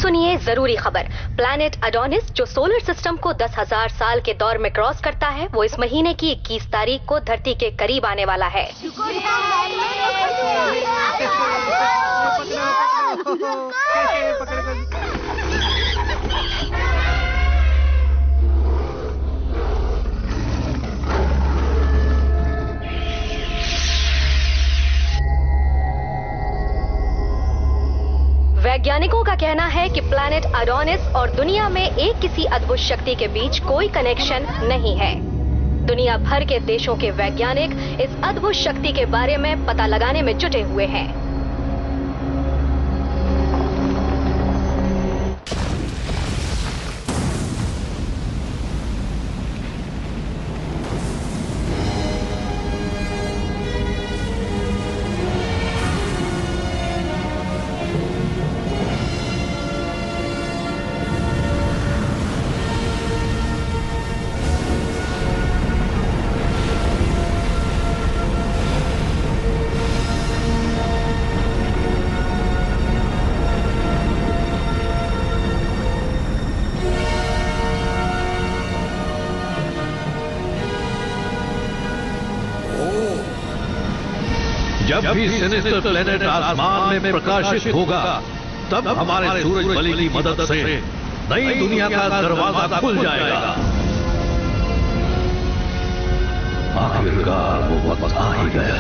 सुनिए जरूरी खबर। प्लैनेट एडोनिस जो सोलर सिस्टम को 10,000 साल के दौर में क्रॉस करता है, वो इस महीने की 21 तारीख को धरती के करीब आने वाला है। वैज्ञानिकों का कहना है कि प्लैनेट एडोनिस और दुनिया में एक किसी अद्भुत शक्ति के बीच कोई कनेक्शन नहीं है। दुनिया भर के देशों के वैज्ञानिक इस अद्भुत शक्ति के बारे में पता लगाने में जुटे हुए हैं। जब भी सिनिस्टर प्लेनेट आसमान में प्रकाशित होगा, तब हमारे सूरज बलि की मदद से नई दुनिया का दरवाजा खुल जाएगा। आखिरकार वो वक्त आ ही गया।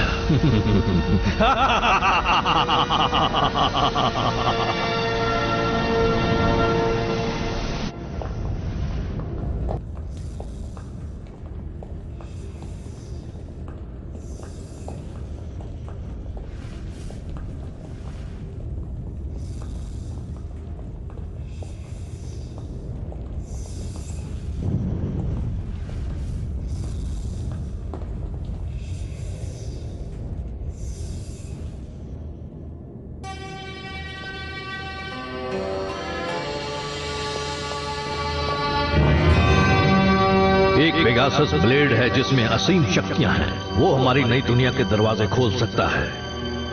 एक पेगासस ब्लेड है जिसमें असीम शक्तियां हैं। वो हमारी नई दुनिया के दरवाजे खोल सकता है।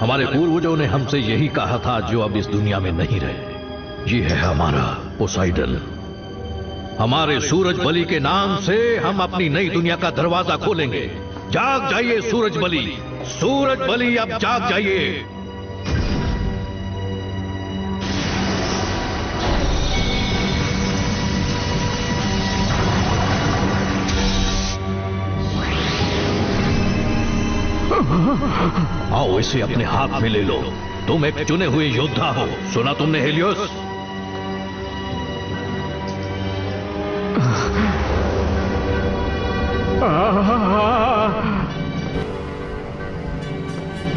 हमारे पूर्वजों ने हमसे यही कहा था, जो अब इस दुनिया में नहीं रहे। ये है हमारा पोसाइडन। हमारे सूरज बलि के नाम से हम अपनी नई दुनिया का दरवाजा खोलेंगे। जाग जाइए सूरज बलि, सूरज बलि अब जाग जाइए। आओ इसे अपने हाथ में ले लो। तुम एक चुने हुए योद्धा हो, सुना तुमने हेलियोस?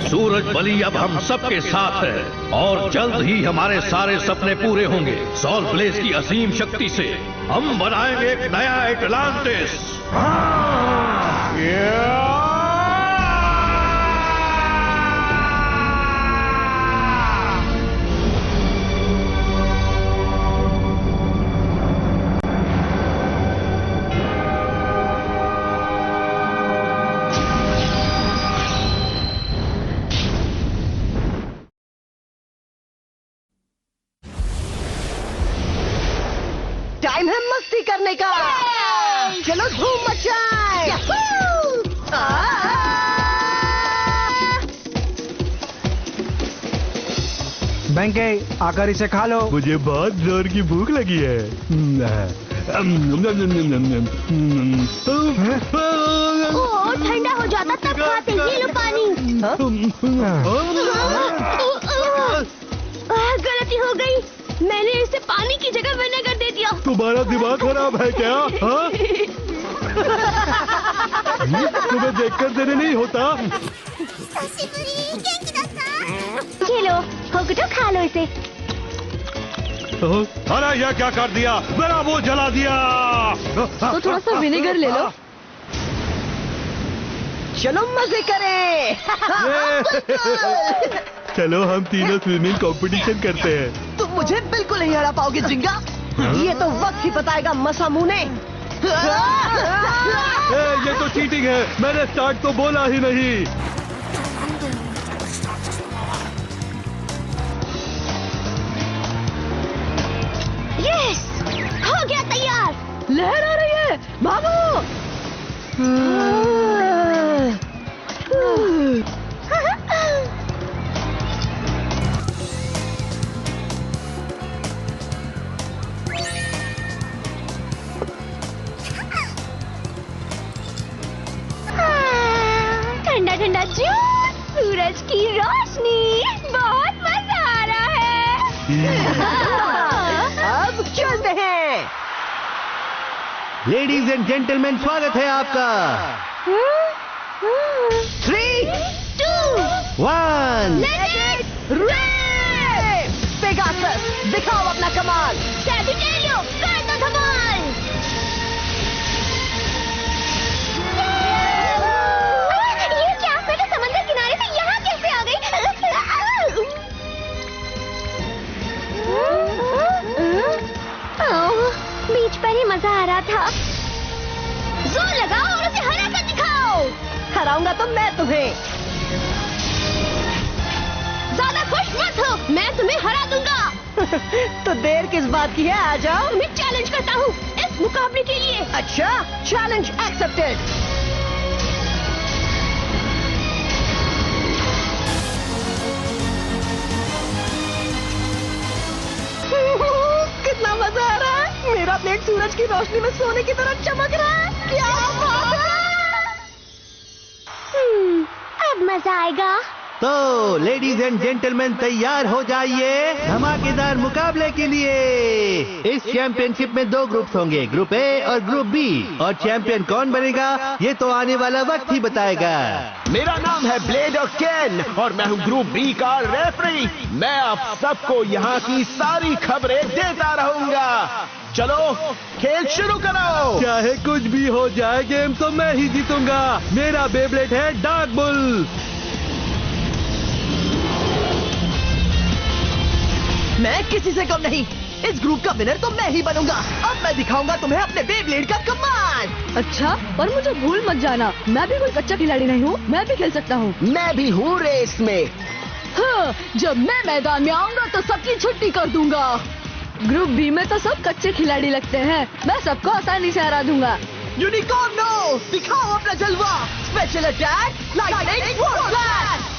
सूरज बलि अब हम सबके साथ है और जल्द ही हमारे सारे सपने पूरे होंगे। सॉल ब्लेज की असीम शक्ति से हम बनाएंगे एक नया एटलांटिस। टाइम है मस्ती करने का। चलो धूम मचाएं। बेंके आकर इसे खा लो। मुझे बहुत जोर की भूख लगी है। ओ, ठंडा हो जाता तब खाते। ये लो पानी। गलती हो गई, मैंने इसे पानी की जगह विनेगर दे दिया। तुम्हारा दिमाग खराब है क्या? तुम्हें देखकर देने नहीं होता। ये लो, होकुटो खा लो इसे। अरे यह क्या कर दिया? मेरा वो जला दिया। तो थोड़ा सा विनेगर ले लो। चलो मजे करें। चलो हम तीनों स्विमिंग कंपटीशन करते हैं। तुम मुझे बिल्कुल नहीं हरा पाओगे जिंगा। ये तो वक्त ही बताएगा मसामुने। ये तो चीटिंग है। मैंने स्टार्ट तो बोला ही नहीं। यस, हो गया तैयार। लहर आ रही है, भागो। ठंडा ठंडा जूस, सूरज की रोशनी, बहुत मजा आ रहा है। अब चलते हैं। लेडीज एंड जेंटलमैन, स्वागत है आपका। 3, 2, 1 रेस। पेगासस, दिखाओ अपना कमाल। सैजिटेरियो, कर दो धमाल। ये क्या, मैं तो समंदर किनारे से यहाँ कैसे आ गई? बीच पर ही मजा आ रहा था। जोर लगाओ और उसे हरा कर दिखाओ। हराऊंगा तो मैं तुम्हें। ज्यादा खुश मत हो, मैं तुम्हें हरा दूंगा। तो देर किस बात की है, आ जाओ। तुम्हें चैलेंज करता हूँ इस मुकाबले के लिए। अच्छा, चैलेंज एक्सेप्टेड। कितना मजा आ रहा है। मेरा प्लेट सूरज की रोशनी में सोने की तरह चमक रहा है। क्या बात है। अब मजा आएगा। तो लेडीज एंड जेंटलमैन, तैयार हो जाइए धमाकेदार मुकाबले के लिए। इस चैंपियनशिप में 2 ग्रुप्स होंगे, ग्रुप ए और ग्रुप बी। और चैंपियन कौन बनेगा ये तो आने वाला वक्त ही बताएगा। मेरा नाम है ब्लेड और केन और मैं हूँ ग्रुप बी का रेफरी। मैं आप सबको यहाँ की सारी खबरें देता रहूंगा। चलो खेल शुरू करो। चाहे कुछ भी हो जाए, गेम तो मैं ही जीतूंगा। मेरा बेब्लेड है डार्क बुल। मैं किसी से कम नहीं। इस ग्रुप का विनर तो मैं ही बनूंगा। अब मैं दिखाऊंगा तुम्हें अपने बेब्लेड का कमाल। अच्छा, पर मुझे भूल मत जाना, मैं भी कोई कच्चा खिलाड़ी नहीं हूँ, मैं भी खेल सकता हूँ। मैं भी हूँ रेस में। हाँ, जब मैं मैदान में आऊंगा तो सबकी छुट्टी कर दूंगा। ग्रुप बी में तो सब कच्चे खिलाड़ी लगते हैं, मैं सबको आसानी से हरा दूंगा। यूनिकॉर्नो, दिखाओ अपना जलवा। Special attack, lightning flash.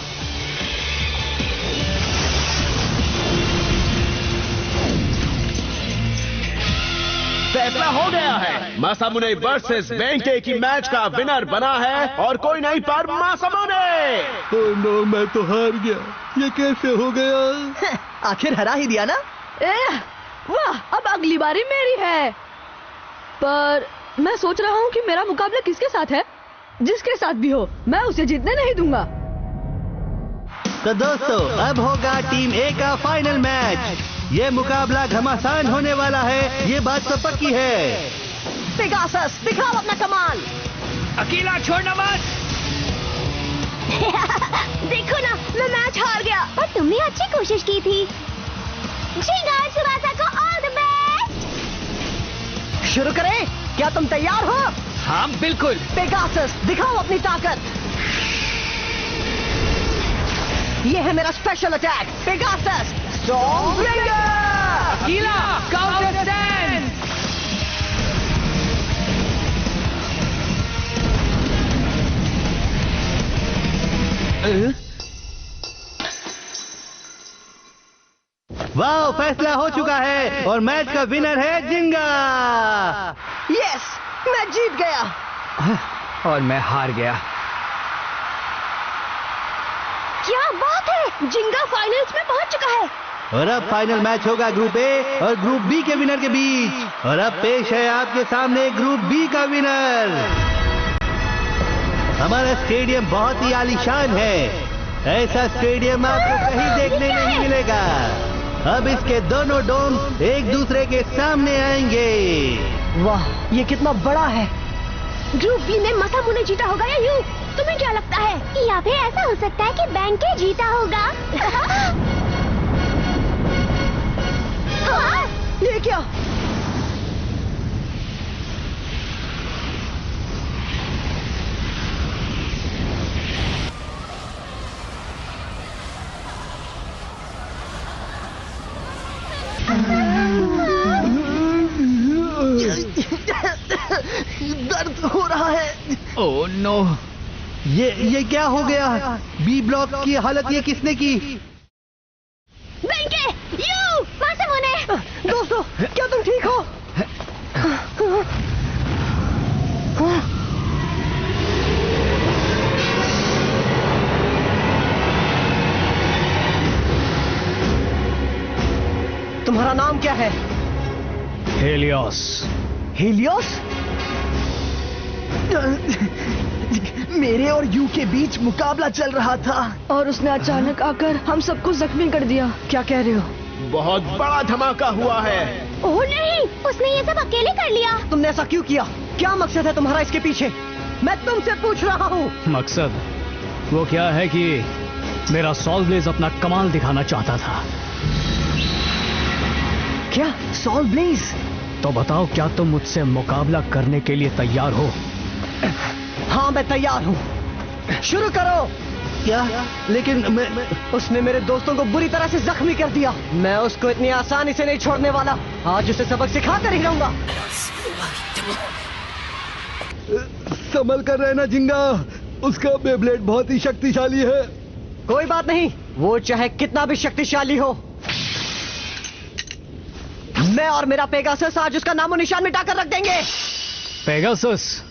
फैसला हो गया है। मासामुने वर्सेस बेंके की मैच का विनर बना है और कोई नहीं पर मासामुने। ओह नो, मैं तो हार गया। ये कैसे हो गया? आखिर हरा ही दिया ना। वाह, अब अगली बारी मेरी है। पर मैं सोच रहा हूँ कि मेरा मुकाबला किसके साथ है। जिसके साथ भी हो, मैं उसे जीतने नहीं दूंगा। तो दोस्तों, अब होगा टीम ए का फाइनल मैच। ये मुकाबला घमासान होने वाला है, ये बात तो पक्की है। पेगासस, दिखाओ अपना कमाल। अकेला छोड़ना मत। देखो ना, मैं मैच हार गया, पर तुमने अच्छी कोशिश की थी। जिंगा सुबासा को ऑल द बेस्ट। शुरू करें? क्या तुम तैयार हो? हाँ बिल्कुल। पेगासस, दिखाओ अपनी ताकत। ये है मेरा स्पेशल अटैक, पेगासस स्टॉर्मब्रिंगर। अकेला काउंटर स्टैंड। वाह, फैसला हो चुका है और मैच का विनर है जिंगा। यस, मैं जीत गया। और मैं हार गया। क्या बात है, जिंगा फाइनल्स में पहुंच चुका है। और अब फाइनल मैच होगा ग्रुप ए और ग्रुप बी के विनर के बीच। और अब पेश है आपके सामने ग्रुप बी का विनर। हमारा स्टेडियम बहुत ही आलीशान है। ऐसा स्टेडियम आपको कहीं देखने नहीं मिलेगा। अब इसके दोनों डोम एक दूसरे के सामने आएंगे। वाह, ये कितना बड़ा है। ग्रुप बी में मासामुने जीता होगा या यू? तुम्हें क्या लगता है? या फिर ऐसा हो सकता है कि बेंके जीता होगा। हाँ? ये क्या? दर्द हो रहा है। Oh no. ये क्या हो गया? बी ब्लॉक की हालत ये किसने की? वेंके, यू मासामुने। दोस्तों, क्या तुम ठीक हो? तुम्हारा नाम क्या है? हेलियोस। हेलियोस? मेरे और यू के बीच मुकाबला चल रहा था और उसने अचानक आकर हम सबको जख्मी कर दिया। क्या कह रहे हो? बहुत बड़ा धमाका हुआ है। ओह नहीं, उसने ये सब अकेले कर लिया। तुमने ऐसा क्यों किया? क्या मकसद है तुम्हारा इसके पीछे? मैं तुमसे पूछ रहा हूँ। मकसद वो क्या है कि मेरा सॉल ब्लेज अपना कमाल दिखाना चाहता था। क्या? Soul blaze? तो बताओ, क्या तुम मुझसे मुकाबला करने के लिए तैयार हो? हाँ, मैं तैयार हूँ। शुरू करो। क्या? लेकिन मैं उसने मेरे दोस्तों को बुरी तरह से जख्मी कर दिया। मैं उसको इतनी आसानी से नहीं छोड़ने वाला। आज उसे सबक सिखाकर ही रहूंगा। संभल कर रहना जिंगा, उसका बेब्लेड बहुत ही शक्तिशाली है। कोई बात नहीं, वो चाहे कितना भी शक्तिशाली हो, मैं और मेरा पेगासस आज उसका नामो निशान मिटाकर रख देंगे। पेगासस?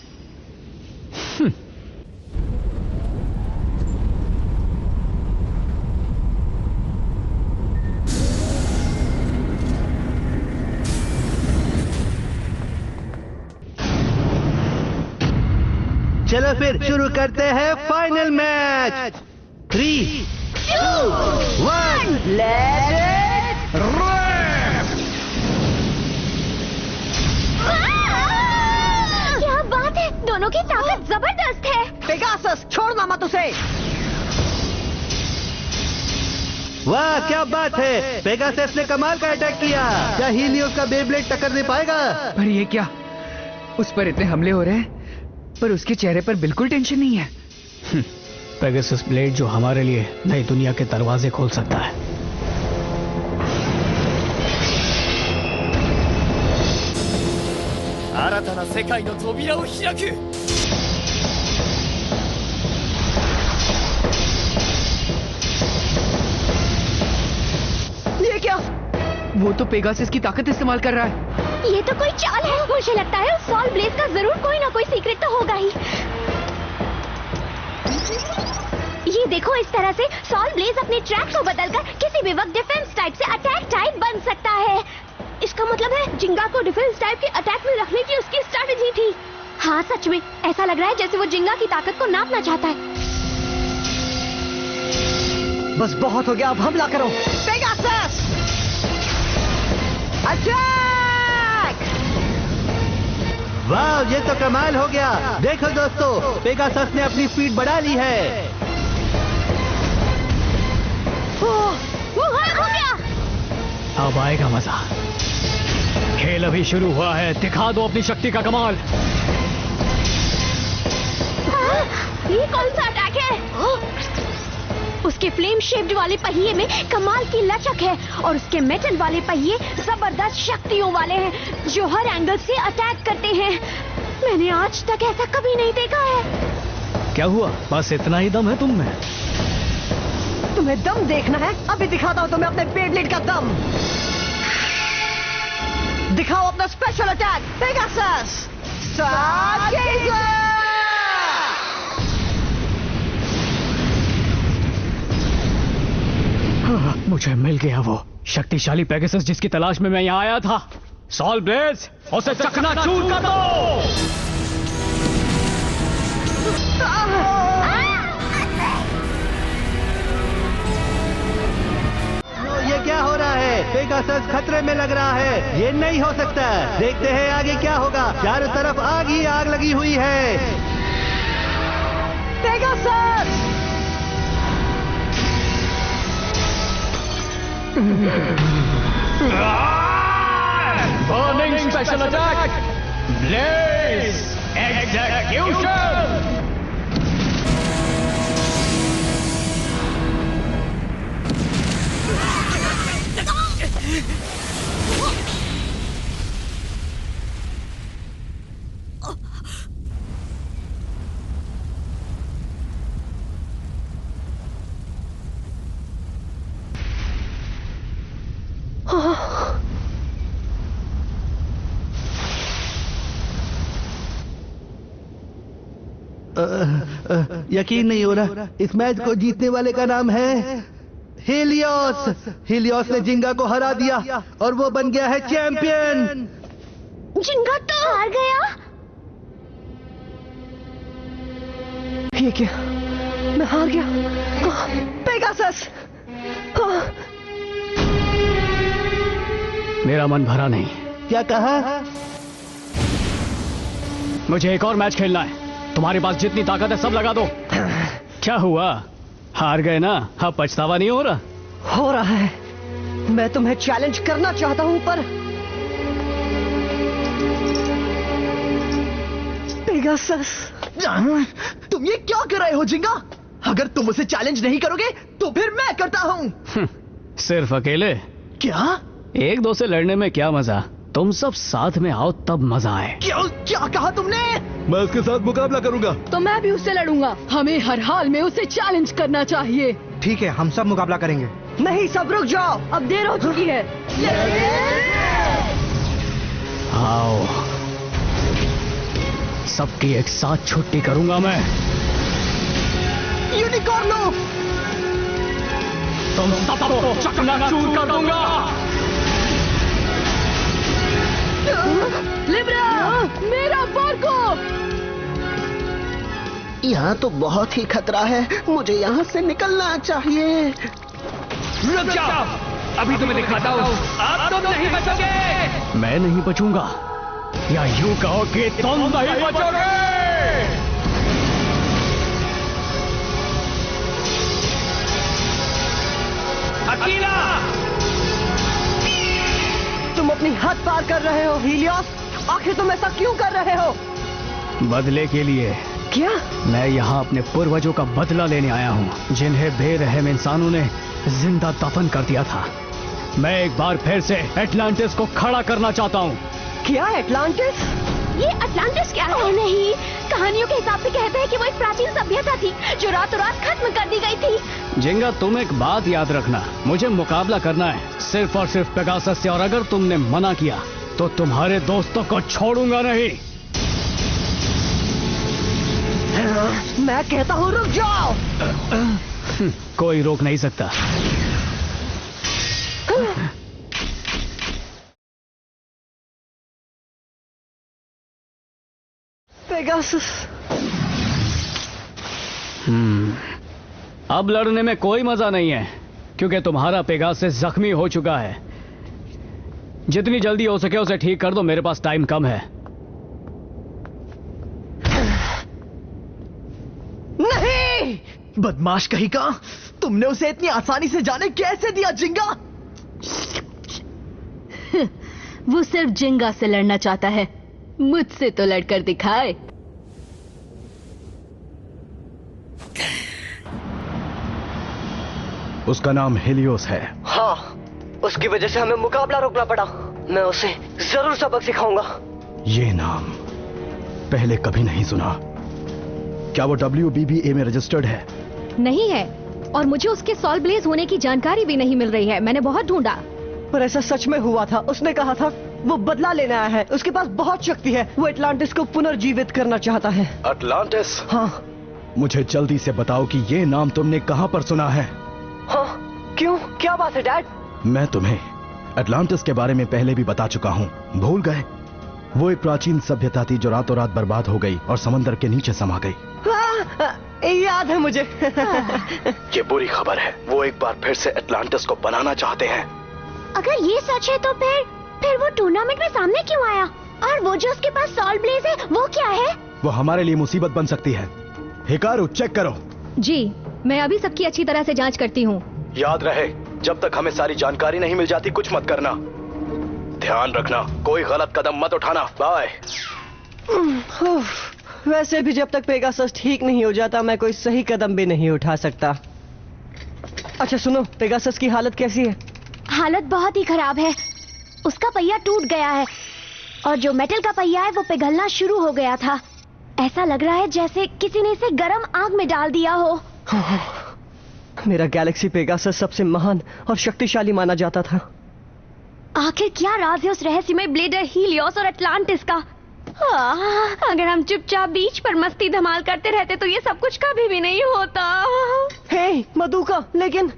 चलो फिर शुरू करते हैं फाइनल मैच। 3, 2, 1, लेट क्या बात है, दोनों की ताकत जबरदस्त है। पेगासस, छोड़ना मत उसे। वाह क्या बात है, पेगासस ने कमाल का अटैक किया। क्या हीलियोस का बेब्लेड टक्कर दे पाएगा? पर ये क्या, उस पर इतने हमले हो रहे हैं पर उसके चेहरे पर बिल्कुल टेंशन नहीं है। पेगासस ब्लेड जो हमारे लिए नई दुनिया के दरवाजे खोल सकता है। ये क्या? वो तो पेगासस की ताकत इस्तेमाल कर रहा है। ये तो कोई चाल है। मुझे लगता है उस सॉल ब्लेज का जरूर कोई ना कोई सीक्रेट तो होगा ही। ये देखो, इस तरह से सॉल ब्लेज अपने ट्रैक को बदलकर किसी भी वक्त डिफेंस टाइप से अटैक टाइप बन सकता है। इसका मतलब है जिंगा को डिफेंस टाइप के अटैक में रखने की उसकी स्ट्रेटेजी थी। हाँ सच में ऐसा लग रहा है जैसे वो जिंगा की ताकत को नापना चाहता है। बस बहुत हो गया, अब हमला करो। Pegasus attack! वाह ये तो कमाल हो गया। देखो दोस्तों, पेगासस ने अपनी स्पीड बढ़ा ली है। वो हो गया। अब आएगा मजा। खेल अभी शुरू हुआ है, दिखा दो अपनी शक्ति का कमाल। ये कौन सा अटैक है? उसके फ्लेम शेप्ड वाले पहिए में कमाल की लचक है और उसके मेटल वाले पहिए जबरदस्त शक्तियों वाले हैं जो हर एंगल से अटैक करते हैं। मैंने आज तक ऐसा कभी नहीं देखा है। क्या हुआ, बस इतना ही दम है तुम में? तुम्हें दम देखना है? अभी दिखाता हूँ तुम्हें अपने बेब्लेड का दम। दिखाओ अपना स्पेशल अटैक पेगासस स्टारगेजर। मुझे मिल गया वो शक्तिशाली पेगासस जिसकी तलाश में मैं यहाँ आया था। सॉल ब्लेज, उसे चकनाचूर कर दो। ये क्या हो रहा है? पेगासस खतरे में लग रहा है। ये नहीं हो सकता। देखते हैं आगे क्या होगा। चारों तरफ आग ही आग लगी हुई है। Pegasus burning special attack blaze execution. यकीन नहीं हो रहा, इस मैच को जीतने वाले का नाम है हीलियोस। हीलियोस ने जिंगा को हरा दिया और वो बन गया है चैंपियन। जिंगा तो हार गया। ये क्या, मैं हार गया? पेगासस! मेरा मन भरा नहीं। क्या कहा? मुझे एक और मैच खेलना है। तुम्हारे पास जितनी ताकत है सब लगा दो। क्या हुआ, हार गए ना? हाँ, पछतावा नहीं हो रहा? हो रहा है। मैं तुम्हें चैलेंज करना चाहता हूं, पर पेगासस, तुम ये क्या कर रहे हो जिंगा? अगर तुम उसे चैलेंज नहीं करोगे तो फिर मैं करता हूं। सिर्फ अकेले? क्या? एक दो से लड़ने में क्या मजा? तुम सब साथ में आओ तब मजा आए। क्या कहा तुमने? मैं उसके साथ मुकाबला करूंगा। तो मैं भी उससे लड़ूंगा। हमें हर हाल में उसे चैलेंज करना चाहिए। ठीक है, हम सब मुकाबला करेंगे। नहीं, सब रुक जाओ, अब देर हो चुकी है। आओ, सबकी एक साथ छुट्टी करूंगा मैं। यूनिकॉर्नो! तुम सबको चकनाचूर कर दूंगा। लिब्रा, मेरा फोर्को! यहाँ तो बहुत ही खतरा है, मुझे यहाँ से निकलना चाहिए। रुक जाओ, अभी तुम्हें दिखाता हूँ। अब तुम नहीं बचोगे। मैं नहीं बचूंगा, या यूं कहो कि तुम नहीं बचोगे। अकेला तुम अपनी हद पार कर रहे हो हीलियोस। आखिर तुम ऐसा क्यों कर रहे हो? बदले के लिए। क्या? मैं यहाँ अपने पूर्वजों का बदला लेने आया हूँ, जिन्हें बेरहम इंसानों ने जिंदा दफन कर दिया था। मैं एक बार फिर से एटलांटिस को खड़ा करना चाहता हूँ। क्या एटलांटिस? ये अटलांटिस क्या है? नहीं, कहानियों के हिसाब से कहते हैं कि वो एक प्राचीन सभ्यता थी जो रातों रात खत्म कर दी गई थी। जिंगा, तुम एक बात याद रखना, मुझे मुकाबला करना है सिर्फ और सिर्फ पेगासस से, और अगर तुमने मना किया तो तुम्हारे दोस्तों को छोड़ूंगा नहीं। मैं कहता हूँ रुक जाओ। कोई रोक नहीं सकता। पेगासस। अब लड़ने में कोई मजा नहीं है, क्योंकि तुम्हारा पेगासस जख्मी हो चुका है। जितनी जल्दी हो सके उसे ठीक कर दो, मेरे पास टाइम कम है। नहीं! बदमाश कहीं का! तुमने उसे इतनी आसानी से जाने कैसे दिया जिंगा? वो सिर्फ जिंगा से लड़ना चाहता है, मुझसे तो लड़कर दिखाए। उसका नाम हीलियोस है। हाँ, उसकी वजह से हमें मुकाबला रोकना पड़ा। मैं उसे जरूर सबक सिखाऊंगा। ये नाम पहले कभी नहीं सुना। क्या वो WBBA में रजिस्टर्ड है? नहीं है, और मुझे उसके सॉल ब्लेज होने की जानकारी भी नहीं मिल रही है। मैंने बहुत ढूंढा, पर ऐसा सच में हुआ था। उसने कहा था वो बदला लेने आया है, उसके पास बहुत शक्ति है। वो एटलांटिस को पुनर्जीवित करना चाहता है। अटलांटिस? हाँ। मुझे जल्दी से बताओ कि ये नाम तुमने कहाँ पर सुना है? हाँ, क्यों? क्या बात है डैड? मैं तुम्हें अटलांटिस के बारे में पहले भी बता चुका हूँ, भूल गए? वो एक प्राचीन सभ्यता थी जो रातों रात बर्बाद हो गई और समंदर के नीचे समा गई। याद है मुझे। ये बुरी खबर है, वो एक बार फिर से अटलांटिस को बनाना चाहते हैं। अगर ये सच है तो फिर वो टूर्नामेंट में सामने क्यों आया? और वो जो उसके पास सॉल ब्लेज है, वो क्या है? वो हमारे लिए मुसीबत बन सकती है। हिकारू, चेक करो। जी, मैं अभी सबकी अच्छी तरह से जांच करती हूँ। याद रहे, जब तक हमें सारी जानकारी नहीं मिल जाती कुछ मत करना। ध्यान रखना, कोई गलत कदम मत उठाना। बाय। वैसे भी जब तक पेगासस ठीक नहीं हो जाता मैं कोई सही कदम भी नहीं उठा सकता। अच्छा सुनो, पेगासस की हालत कैसी है? हालत बहुत ही खराब है। उसका पहिया टूट गया है और जो मेटल का पहिया है वो पिघलना शुरू हो गया था। ऐसा लग रहा है जैसे किसी ने इसे गर्म आग में डाल दिया हो। मेरा गैलेक्सी पेगासस सबसे महान और शक्तिशाली माना जाता था। आखिर क्या राज है उस रहस्यमय ब्लेडर हीलियोस और अटलांटिस का? अगर हम चुपचाप बीच पर मस्ती धमाल करते रहते तो ये सब कुछ कभी भी नहीं होता। हे मधुका, लेकिन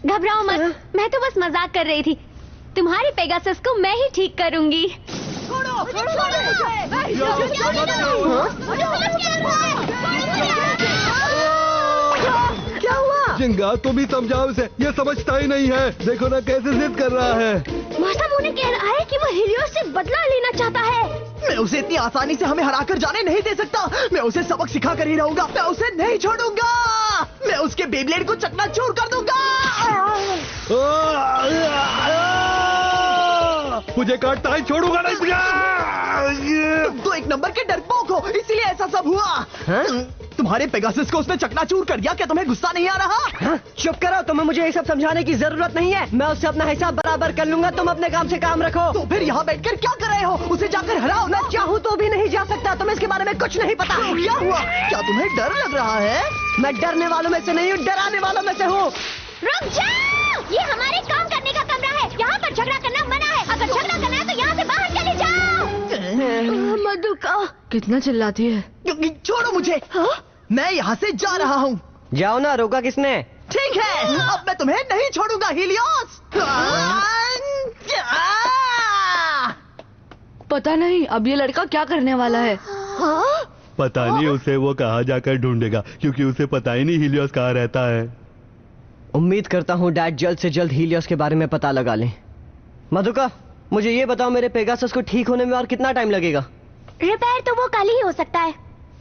घबराओ मत, मैं तो बस मजाक कर रही थी। तुम्हारी पेगासस को मैं ही ठीक करूंगी। क्या हुआ? जिंगा तुम ही समझाओ इसे, ये समझता ही नहीं है। देखो ना कैसे जिद कर रहा है। मौसम उन्हें कह रहा है कि वो हीलियोस से बदला लेना चाहता है। मैं उसे इतनी आसानी से हमें हराकर जाने नहीं दे सकता। मैं उसे सबक सिखा कर ही रहूंगा। मैं उसे नहीं छोड़ूंगा। मैं उसके बेब्लेड को चकनाचूर कर दूंगा। मुझे काटता ही छोड़ूंगा नहीं तुझे। तुम तो एक नंबर के डरपोक हो, इसीलिए ऐसा सब हुआ। तुम्हारे पेगासस को उसने चकनाचूर कर दिया। क्या तुम्हें गुस्सा नहीं आ रहा? चुप करो, तुम्हें मुझे ये सब समझाने की जरूरत नहीं है। मैं उससे अपना हिसाब बराबर कर लूंगा। तुम अपने काम से काम रखो। तो फिर यहाँ बैठकर क्या कर रहे हो? उसे जाकर हराओ। मैं चाहूँ तो भी नहीं जा सकता। तुम्हें इसके बारे में कुछ नहीं पता। क्या हुआ? क्या तुम्हें डर लग रहा है? मैं डरने वालों में से नहीं हूँ, डराने वालों में से हूँ। रुक जाओ, ये हमारे काम करने का कमरा है। यहाँ पर झगड़ा करना मना है। अगर झगड़ा करना है तो यहाँ से बाहर चले जाओ। मधुका कितना चिल्लाती है। छोड़ो मुझे। मैं यहाँ से जा रहा हूँ। जाओ ना, रोका किसने? ठीक है, अब मैं तुम्हें नहीं छोड़ूंगा हीलियोस। पता नहीं अब ये लड़का क्या करने वाला है। पता नहीं उसे वो कहाँ जाकर ढूंढेगा, क्योंकि उसे पता ही नहीं हीलियोस कहाँ रहता है। उम्मीद करता हूँ डैड जल्द से जल्द हीलियोस के बारे में पता लगा लें। मधुका, मुझे ये बताओ, मेरे पेगासस को ठीक होने में और कितना टाइम लगेगा? रिपेयर तो वो कल ही हो सकता है,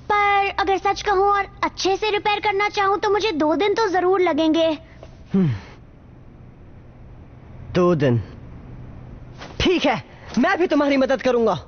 पर अगर सच कहूँ और अच्छे से रिपेयर करना चाहूँ तो मुझे 2 दिन तो जरूर लगेंगे। 2 दिन? ठीक है, मैं भी तुम्हारी मदद करूंगा।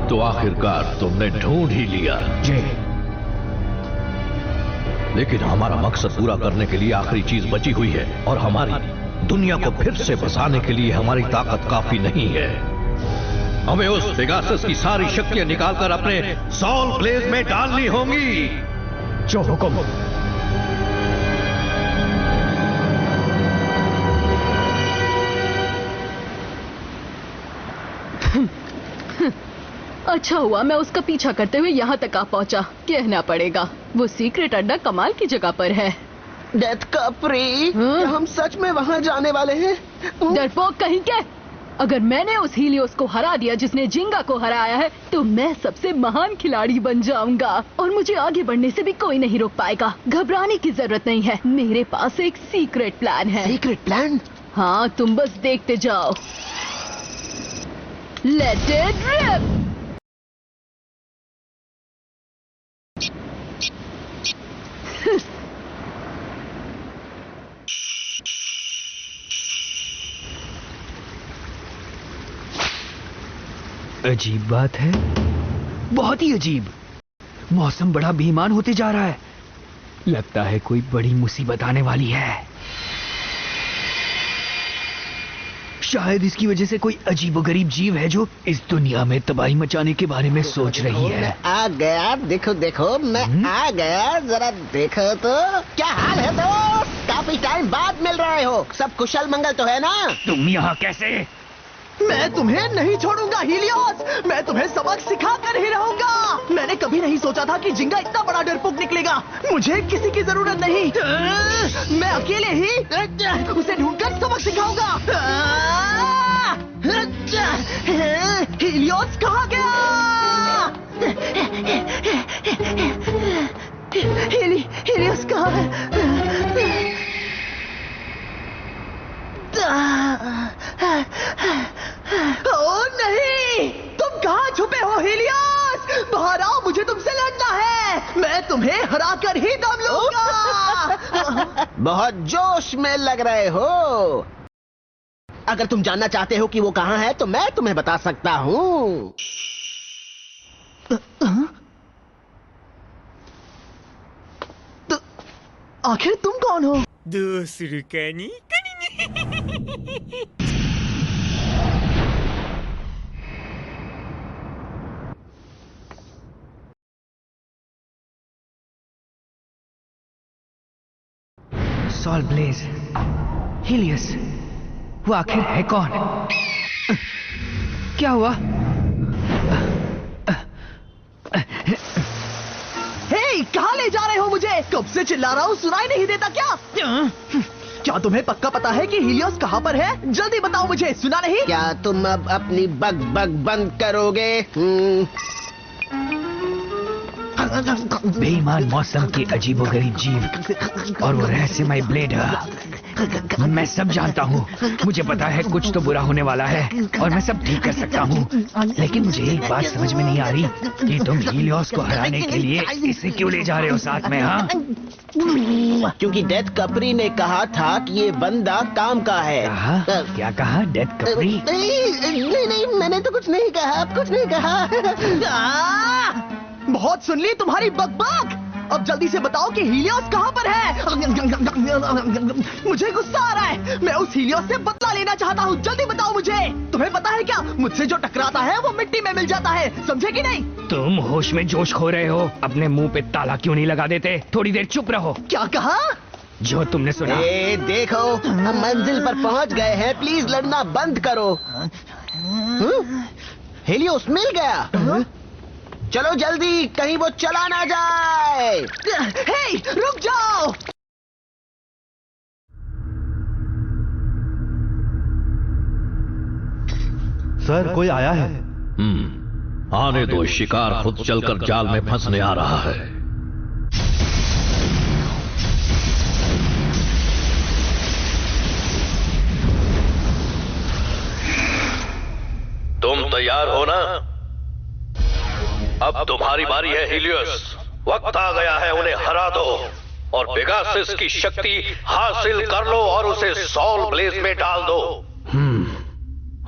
तो आखिरकार तुमने ढूंढ ही लिया। जी। लेकिन हमारा मकसद पूरा करने के लिए आखिरी चीज बची हुई है, और हमारी दुनिया को फिर से बसाने के लिए हमारी ताकत काफी नहीं है। हमें उस पेगासस की सारी शक्तियां निकालकर अपने सॉल ब्लेज में डालनी होंगी। जो हुक्म। अच्छा हुआ मैं उसका पीछा करते हुए यहाँ तक आ पहुँचा। कहना पड़ेगा वो सीक्रेट अड्डा कमाल की जगह पर है। डेथ कपरी, क्या हम सच में वहाँ जाने वाले हैं? डरपोक कहीं के। अगर मैंने उस हीलियोस को हरा दिया जिसने जिंगा को हराया है, तो मैं सबसे महान खिलाड़ी बन जाऊंगा और मुझे आगे बढ़ने से भी कोई नहीं रोक पाएगा। घबराने की जरूरत नहीं है, मेरे पास एक सीक्रेट प्लान है। Secret plan? हाँ, तुम बस देखते जाओ। Let it rip. अजीब बात है, बहुत ही अजीब। मौसम बड़ा बेईमान होते जा रहा है। लगता है कोई बड़ी मुसीबत आने वाली है। शायद इसकी वजह से कोई अजीबोगरीब जीव है जो इस दुनिया में तबाही मचाने के बारे में सोच रही है। आ गया, देखो देखो मैं आ गया, जरा देखो तो। क्या हाल है दोस्त? काफी टाइम बाद मिल रहे हो। सब कुशल मंगल तो है ना? तुम यहाँ कैसे? मैं तुम्हें नहीं छोड़ूंगा हीलियोस। मैं तुम्हें सबक सिखा कर ही रहूंगा। मैंने कभी नहीं सोचा था कि जिंगा इतना बड़ा डरपोक निकलेगा। मुझे किसी की जरूरत नहीं, मैं अकेले ही उसे ढूंढकर सबक सिखाऊंगा। हीलियोस कहाँ गया? हीलियोस कहाँ है? ओ नहीं, तुम कहाँ छुपे हो हीलियोस? बाहर आओ, मुझे तुम्हें हरा कर ही दम लूंगा। बहुत जोश में लग रहे हो। अगर तुम जानना चाहते हो कि वो कहाँ है तो मैं तुम्हें बता सकता हूँ। तो आखिर तुम कौन हो? दूसरी कनी सॉल ब्लेज, हीलियस, वो आखिर है कौन? क्या हुआ? हे, कहाँ ले जा रहे हो मुझे? कब से चिल्ला रहा हूँ, सुनाई नहीं देता क्या? क्या तुम्हें पक्का पता है कि हीलियोस कहाँ पर है? जल्दी बताओ मुझे, सुना नहीं? क्या तुम अब अपनी बग बग बंद करोगे? बेईमान मौसम के अजीबोगरीब जीव और वो रहस्यमय ब्लेड है। मैं सब जानता हूँ। मुझे पता है कुछ तो बुरा होने वाला है और मैं सब ठीक कर सकता हूँ, लेकिन मुझे एक बात समझ में नहीं आ रही कि तुम हीलियोस को हराने के लिए इसे क्यों ले जा रहे हो साथ में? हाँ, क्योंकि डेथ कपरी ने कहा था कि ये बंदा काम का है। कहा? क्या कहा? डेथ कपरी? नहीं, मैंने तो कुछ नहीं कहा, कुछ नहीं कहा। बहुत सुन ली तुम्हारी बकबक। अब जल्दी से बताओ कि हीलियोस कहाँ पर है? मुझे गुस्सा आ रहा है। मैं उस हीलियोस से बदला लेना चाहता हूँ। जल्दी बताओ मुझे। तुम्हें पता है क्या, मुझसे जो टकराता है वो मिट्टी में मिल जाता है, समझे कि नहीं? तुम होश में जोश खो रहे हो। अपने मुंह पे ताला क्यों नहीं लगा देते? थोड़ी देर चुप रहो। क्या कहा? जो तुमने सुना। देखो, हम मंजिल पर पहुँच गए हैं, प्लीज लड़ना बंद करो। हीलियोस मिल गया। चलो जल्दी, कहीं वो चला ना जाए। हे, रुक जाओ। सर, कोई आया है? आने दो, शिकार खुद चलकर जाल में फंसने आ रहा है। तुम तैयार हो ना? अब तुम्हारी बारी है हीलियोस। वक्त आ गया है, उन्हें हरा दो और पेगासस की शक्ति हासिल कर लो और उसे सॉल ब्लेज में डाल दो।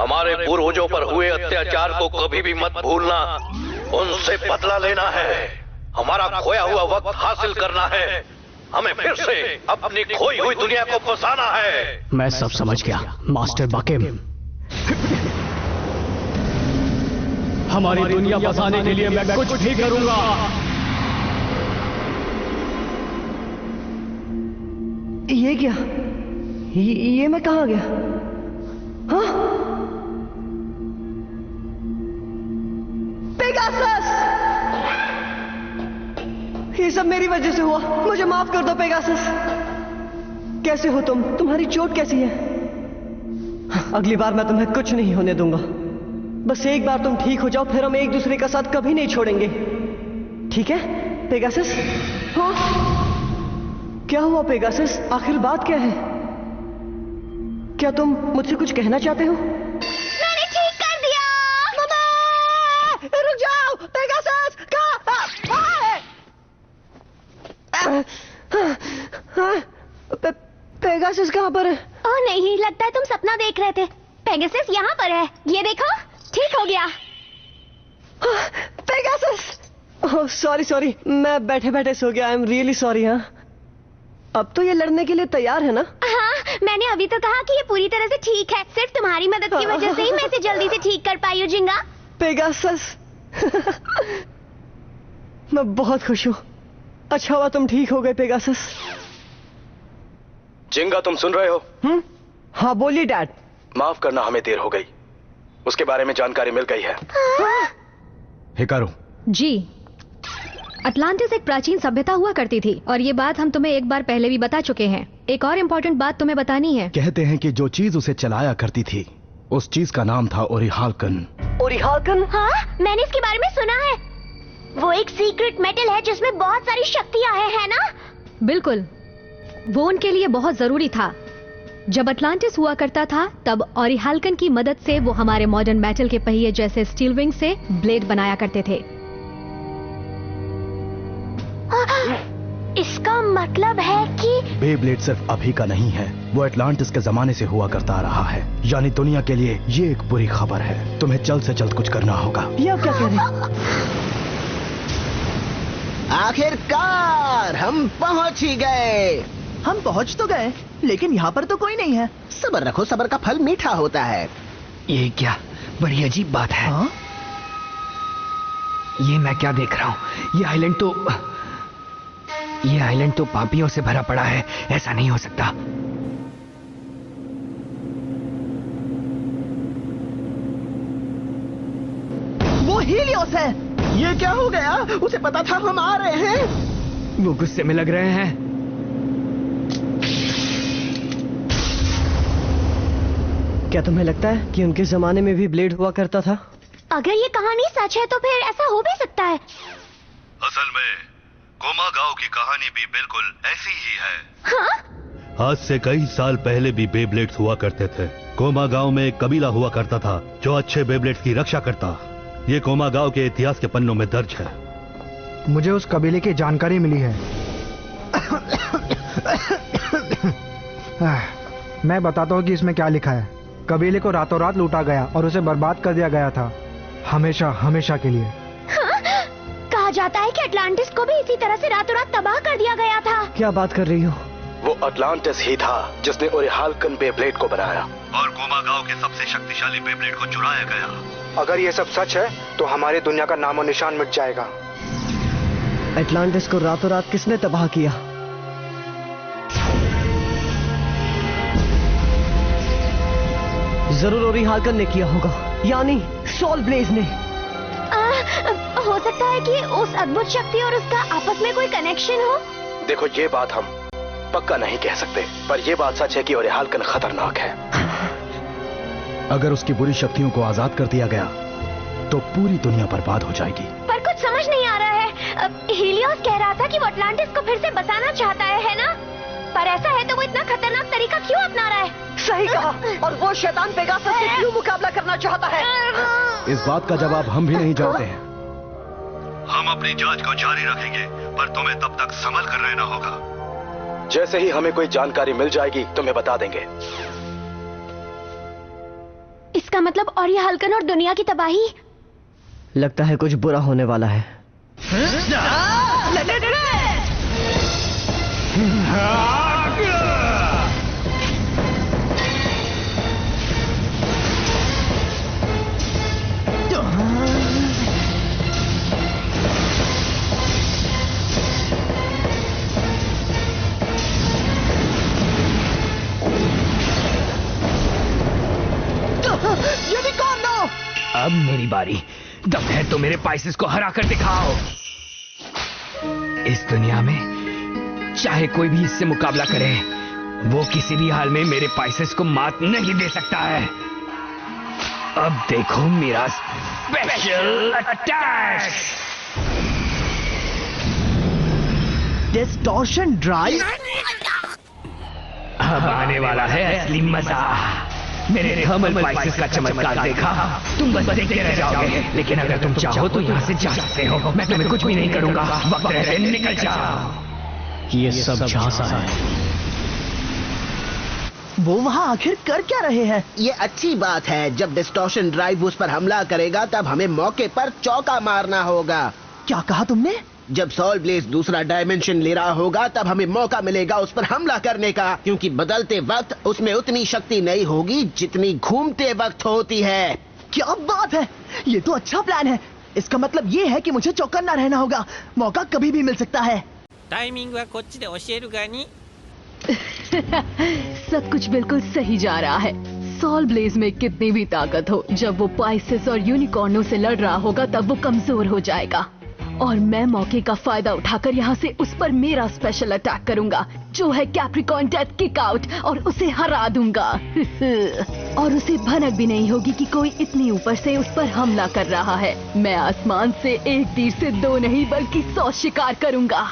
हमारे पूर्वजों पर हुए अत्याचार को कभी भी मत भूलना। उनसे बदला लेना है, हमारा खोया हुआ वक्त हासिल करना है। हमें फिर से अपनी खोई हुई दुनिया को बसाना है। मैं सब समझ गया मास्टर बाकिम। हमारी दुनिया बसाने के लिए मैं कुछ भी करूंगा। ये क्या? ये मैं कहाँ गया? हाँ? पेगासस! ये सब मेरी वजह से हुआ। मुझे माफ कर दो पेगासस। कैसे हो तुम? तुम्हारी चोट कैसी है? अगली बार मैं तुम्हें कुछ नहीं होने दूंगा। बस एक बार तुम ठीक हो जाओ, फिर हम एक दूसरे का साथ कभी नहीं छोड़ेंगे, ठीक है पेगासस? हाँ? क्या हुआ पेगासस? आखिर बात क्या है? क्या तुम मुझसे कुछ कहना चाहते हो? मैंने ठीक कर दिया। रुक जाओ पेगासस! पेगासस कहाँ पर है? ओह नहीं, लगता है तुम सपना देख रहे थे। पेगासस यहाँ पर है, ये देखो, ठीक हो गया। पेगासस! ओह सॉरी, मैं बैठे बैठे सो गया। I am really sorry. हाँ, अब तो ये लड़ने के लिए तैयार है ना? हाँ, मैंने अभी तो कहा कि ये पूरी तरह से ठीक है। सिर्फ तुम्हारी मदद की वजह से ही मैं इसे जल्दी से ठीक कर पाई हूँ जिंगा। पेगासस मैं बहुत खुश हूँ। अच्छा हुआ तुम ठीक हो गए पेगासस। जिंगा, तुम सुन रहे हो? हाँ बोलिए डैड। माफ करना, हमें देर हो गई। उसके बारे में जानकारी मिल गई है। हिकारू जी, अटलांटिस एक प्राचीन सभ्यता हुआ करती थी और ये बात हम तुम्हें एक बार पहले भी बता चुके हैं। एक और इम्पोर्टेंट बात तुम्हें बतानी है। कहते हैं कि जो चीज उसे चलाया करती थी, उस चीज का नाम था ओरिहाल्कन। ओरिहाल्कन? हाँ, मैंने इसके बारे में सुना है। वो एक सीक्रेट मेटल है जिसमें बहुत सारी शक्तियां है ना? बिल्कुल, वो उनके लिए बहुत जरूरी था। जब अटलांटिस हुआ करता था तब ओरिहाल्कन की मदद से वो हमारे मॉडर्न मेटल के पहिए जैसे स्टील विंग से ब्लेड बनाया करते थे। इसका मतलब है कि बेब्लेड सिर्फ अभी का नहीं है, वो एटलांटिस के जमाने से हुआ करता आ रहा है। यानी दुनिया के लिए ये एक बुरी खबर है। तुम्हें जल्द से जल्द कुछ करना होगा। ये आप क्या कह रहे हैं? आखिरकार हम पहुंच ही गए। हम पहुंच तो गए, लेकिन यहाँ पर तो कोई नहीं है। सब्र रखो, सब्र का फल मीठा होता है। ये क्या बड़ी अजीब बात है। हाँ? ये मैं क्या देख रहा हूँ? ये आइलैंड तो पापियों से भरा पड़ा है। ऐसा नहीं हो सकता। वो हीलियोस है। ये क्या हो गया? उसे पता था हम आ रहे हैं। वो गुस्से में लग रहे हैं। क्या तुम्हें लगता है कि उनके जमाने में भी ब्लेड हुआ करता था? अगर ये कहानी सच है तो फिर ऐसा हो भी सकता है। असल में कोमागाओ की कहानी भी बिल्कुल ऐसी ही है। हाँ? आज से कई साल पहले भी बेब्लेड्स हुआ करते थे। कोमागाओ में एक कबीला हुआ करता था जो अच्छे बेब्लेड्स की रक्षा करता। ये कोमागाओ के इतिहास के पन्नों में दर्ज है। मुझे उस कबीले की जानकारी मिली है। मैं बताता हूँ कि इसमें क्या लिखा है। कबीले को रातों रात लूटा गया और उसे बर्बाद कर दिया गया था, हमेशा हमेशा के लिए। हाँ? कहा जाता है कि अटलांटिस को भी इसी तरह से रातों रात तबाह कर दिया गया था। क्या बात कर रही हो? वो अटलांटिस ही था जिसने ओरिहाल्कन बेब्लेड को बनाया और कोमागाओ के सबसे शक्तिशाली बेब्लेड को चुराया गया। अगर ये सब सच है तो हमारी दुनिया का नामो निशान मिट जाएगा। अटलांटिस को रातों रात किसने तबाह किया? जरूर ओरिहाल्कन ने किया होगा, यानी सॉल ब्लेज ने। हो सकता है कि उस अद्भुत शक्ति और उसका आपस में कोई कनेक्शन हो। देखो, ये बात हम पक्का नहीं कह सकते, पर यह बात सच है कि ओरिहाल्कन खतरनाक है। अगर उसकी बुरी शक्तियों को आजाद कर दिया गया तो पूरी दुनिया बर्बाद हो जाएगी। पर कुछ समझ नहीं आ रहा है। हीलियोस कह रहा था कि वो अटलांटिस को फिर से बसाना चाहता है ना? पर ऐसा है तो वो इतना खतरनाक तरीका क्यों अपना रहा है? सही कहा। और वो शैतान पेगासस से क्यों मुकाबला करना चाहता है? इस बात का जवाब हम भी नहीं जानते हैं। हम अपनी जांच को जारी रखेंगे, पर तुम्हें तब तक संभल कर रहना होगा। जैसे ही हमें कोई जानकारी मिल जाएगी तुम्हें बता देंगे। इसका मतलब ओरिहाल्कन और दुनिया की तबाही। लगता है कुछ बुरा होने वाला है। अब मेरी बारी। दम है तो मेरे पाइसेस को हरा कर दिखाओ। इस दुनिया में चाहे कोई भी इससे मुकाबला करे, वो किसी भी हाल में मेरे पाइसेस को मात नहीं दे सकता है। अब देखो मेरा स्पेशल अटैक। Distortion drive. अब आने वाला है असली मजा। मेरे थर्मल पाइसेस का चमत्कार देखा, तुम बस देखते रह जाओगे। लेकिन अगर तुम चाहो तो यहाँ से जा सकते हो। मैं तुम्हें कुछ भी नहीं करूंगा। वक्त रहते निकल जाओ। ये सब झांसा है। वो वहाँ आखिर कर क्या रहे हैं? ये अच्छी बात है। जब डिस्टॉर्शन ड्राइव उस पर हमला करेगा तब हमें मौके पर चौका मारना होगा। क्या कहा तुमने? जब सॉल ब्लेज दूसरा डायमेंशन ले रहा होगा तब हमें मौका मिलेगा उस पर हमला करने का, क्योंकि बदलते वक्त उसमें उतनी शक्ति नहीं होगी जितनी घूमते वक्त होती है। क्या बात है! ये तो अच्छा प्लान है। इसका मतलब ये है कि मुझे चौकन्ना रहना होगा। मौका कभी भी मिल सकता है। टाइमिंग वा कोच्ची दे ओशेरु गानी। सब कुछ बिल्कुल सही जा रहा है। सॉल ब्लेज में कितनी भी ताकत हो, जब वो पाइसेस और यूनिकॉर्नों से लड़ रहा होगा तब वो कमजोर हो जाएगा। और मैं मौके का फायदा उठाकर यहाँ से उस पर मेरा स्पेशल अटैक करूंगा, जो है कैप्रिकॉर्न डेथ किक आउट, और उसे हरा दूंगा। और उसे भनक भी नहीं होगी कि कोई इतनी ऊपर से उस पर हमला कर रहा है। मैं आसमान से एक तीर से 2 नहीं बल्कि 100 शिकार करूंगा।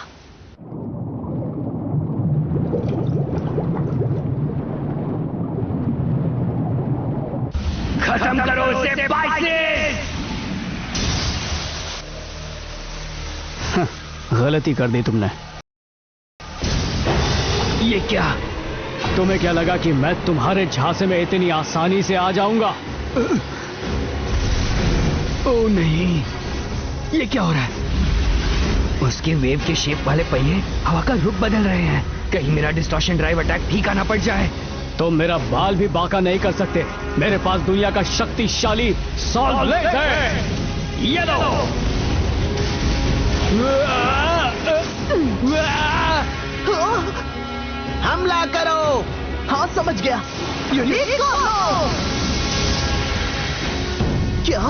खत्म करो उसे पाइसेस। गलती कर दी तुमने। ये क्या? तुम्हें क्या लगा कि मैं तुम्हारे झांसे में इतनी आसानी से आ जाऊंगा? ओह नहीं, ये क्या हो रहा है? उसके वेव के शेप वाले पहिए हवा का रुख बदल रहे हैं। कहीं मेरा डिस्टॉर्शन ड्राइव अटैक ठीक आना पड़ जाए। तुम मेरा बाल भी बांका नहीं कर सकते। मेरे पास दुनिया का शक्तिशाली सॉल ब्लेड है। ये लो। हमला करो। हाँ समझ गया। यूनिको! क्या?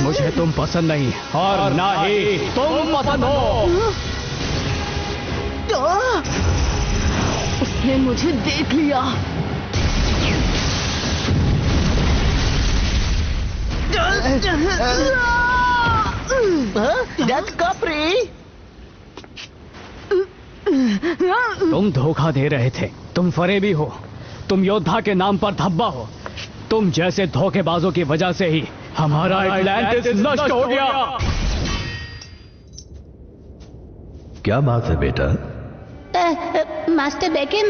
मुझे तुम पसंद नहीं और ना ही तुम पसंद हो। उसने मुझे देख लिया। That's Capri! तुम धोखा दे रहे थे। तुम फरेबी हो। तुम योद्धा के नाम पर धब्बा हो। तुम जैसे धोखेबाजों की वजह से ही हमारा अटलांटिस नष्ट हो गया। क्या बात है बेटा? मास्टर बेकिम,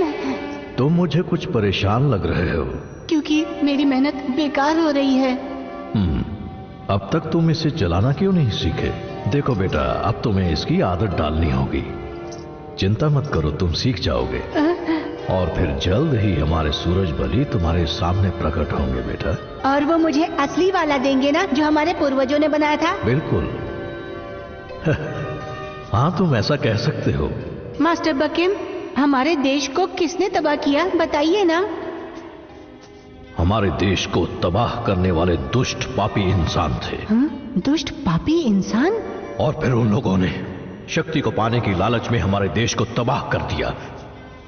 तुम मुझे कुछ परेशान लग रहे हो। क्योंकि मेरी मेहनत बेकार हो रही है। अब तक तुम इसे चलाना क्यों नहीं सीखे? देखो बेटा, अब तुम्हें इसकी आदत डालनी होगी। चिंता मत करो, तुम सीख जाओगे और फिर जल्द ही हमारे सूरज बली तुम्हारे सामने प्रकट होंगे बेटा। और वो मुझे असली वाला देंगे ना, जो हमारे पूर्वजों ने बनाया था? बिल्कुल। हाँ, तुम ऐसा कह सकते हो। मास्टर बकिम, हमारे देश को किसने तबाह किया, बताइए ना। हमारे देश को तबाह करने वाले दुष्ट पापी इंसान थे। दुष्ट पापी इंसान? और फिर उन लोगों ने शक्ति को पाने की लालच में हमारे देश को तबाह कर दिया।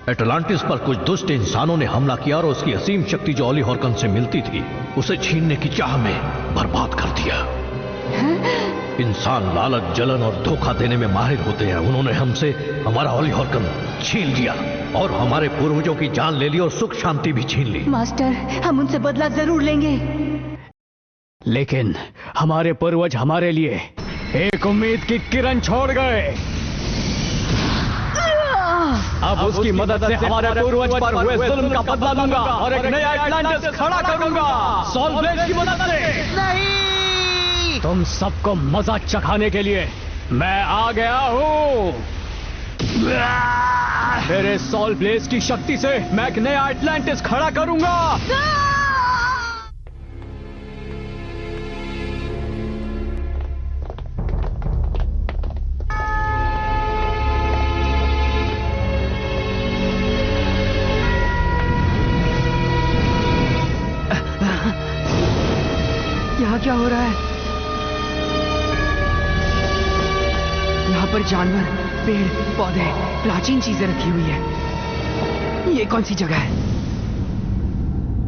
एटलांटिस पर कुछ दुष्ट इंसानों ने हमला किया और उसकी असीम शक्ति जो ऑली हॉर्कन से मिलती थी, उसे छीनने की चाह में बर्बाद कर दिया। इंसान लालच, जलन और धोखा देने में माहिर होते हैं। उन्होंने हमसे हमारा ऑली हॉर्कन छीन लिया और हमारे पूर्वजों की जान ले ली और सुख शांति भी छीन ली। मास्टर, हम उनसे बदला जरूर लेंगे। लेकिन हमारे पूर्वज हमारे लिए एक उम्मीद की किरण छोड़ गए। अब उसकी मदद से हमारे पूर्वज पर हुए जुल्म का बदला लूंगा और एक नया एटलांटिस खड़ा करूंगा सॉल ब्लेड की मदद से। नहीं! तुम सबको मजा चखाने के लिए मैं आ गया हूँ। मेरे सॉल ब्लेड की शक्ति से मैं एक नया एटलांटिस खड़ा करूंगा। यहाँ क्या हो रहा है? यहाँ पर जानवर, पेड़, पौधे, प्राचीन चीजें रखी हुई है। ये कौन सी जगह है?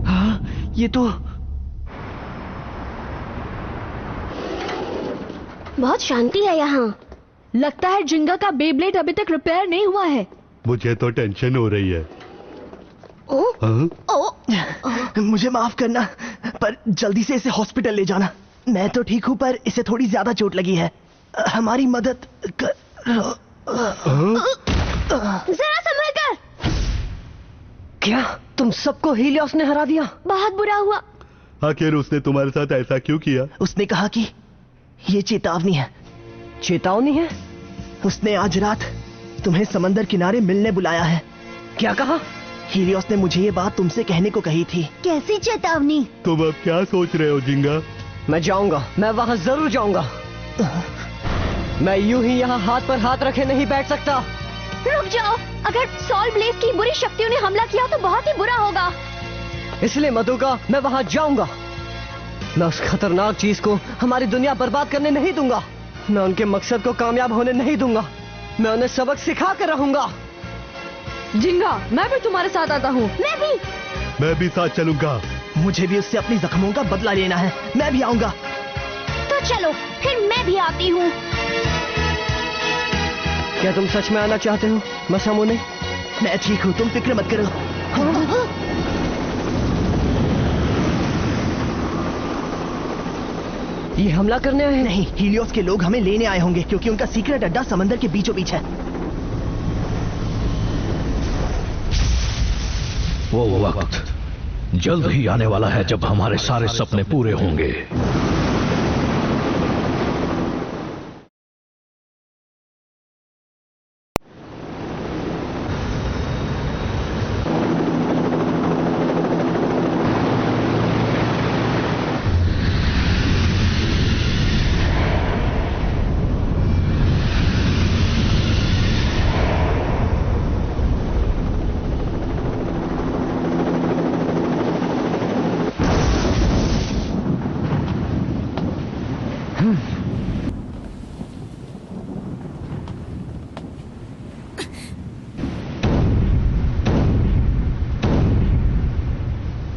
हाँ, ये तो बहुत शांति है यहाँ। लगता है जिंगा का बेब्लेड अभी तक रिपेयर नहीं हुआ है। मुझे तो टेंशन हो रही है। मुझे माफ करना, पर जल्दी से इसे हॉस्पिटल ले जाना। मैं तो ठीक हूँ, पर इसे थोड़ी ज्यादा चोट लगी है। हमारी मदद कर। जरा संभल कर। क्या तुम सबको हीलियोस ने हरा दिया? बहुत बुरा हुआ। आखिर उसने तुम्हारे साथ ऐसा क्यों किया? उसने कहा कि ये चेतावनी है। चेतावनी है? उसने आज रात तुम्हें समंदर किनारे मिलने बुलाया है। क्या कहा? हीलियोस ने मुझे ये बात तुमसे कहने को कही थी। कैसी चेतावनी? तुम अब क्या सोच रहे हो जिंगा? मैं जाऊंगा, मैं वहां जरूर जाऊंगा। मैं यूं ही यहाँ हाथ पर हाथ रखे नहीं बैठ सकता। रुक जाओ, अगर सॉल ब्लेड की बुरी शक्तियों ने हमला किया तो बहुत ही बुरा होगा। इसलिए मधुका, मैं वहां जाऊंगा। मैं उस खतरनाक चीज को हमारी दुनिया बर्बाद करने नहीं दूंगा। मैं उनके मकसद को कामयाब होने नहीं दूंगा। मैं उन्हें सबक सिखा कर रहूंगा। जिंगा, मैं भी तुम्हारे साथ आता हूँ। मैं भी साथ चलूंगा। मुझे भी उससे अपनी जख्मों का बदला लेना है। मैं भी आऊंगा। तो चलो, फिर मैं भी आती हूँ। क्या तुम सच में आना चाहते हो मसामुने? मैं ठीक हूँ, तुम फिक्र मत करो। ये हमला करने आए हैं? नहीं, हीलियोस के लोग हमें लेने आए होंगे, क्योंकि उनका सीक्रेट अड्डा समंदर के बीचों बीच है। वो वक्त जल्द ही आने वाला है जब हमारे सारे सपने पूरे होंगे।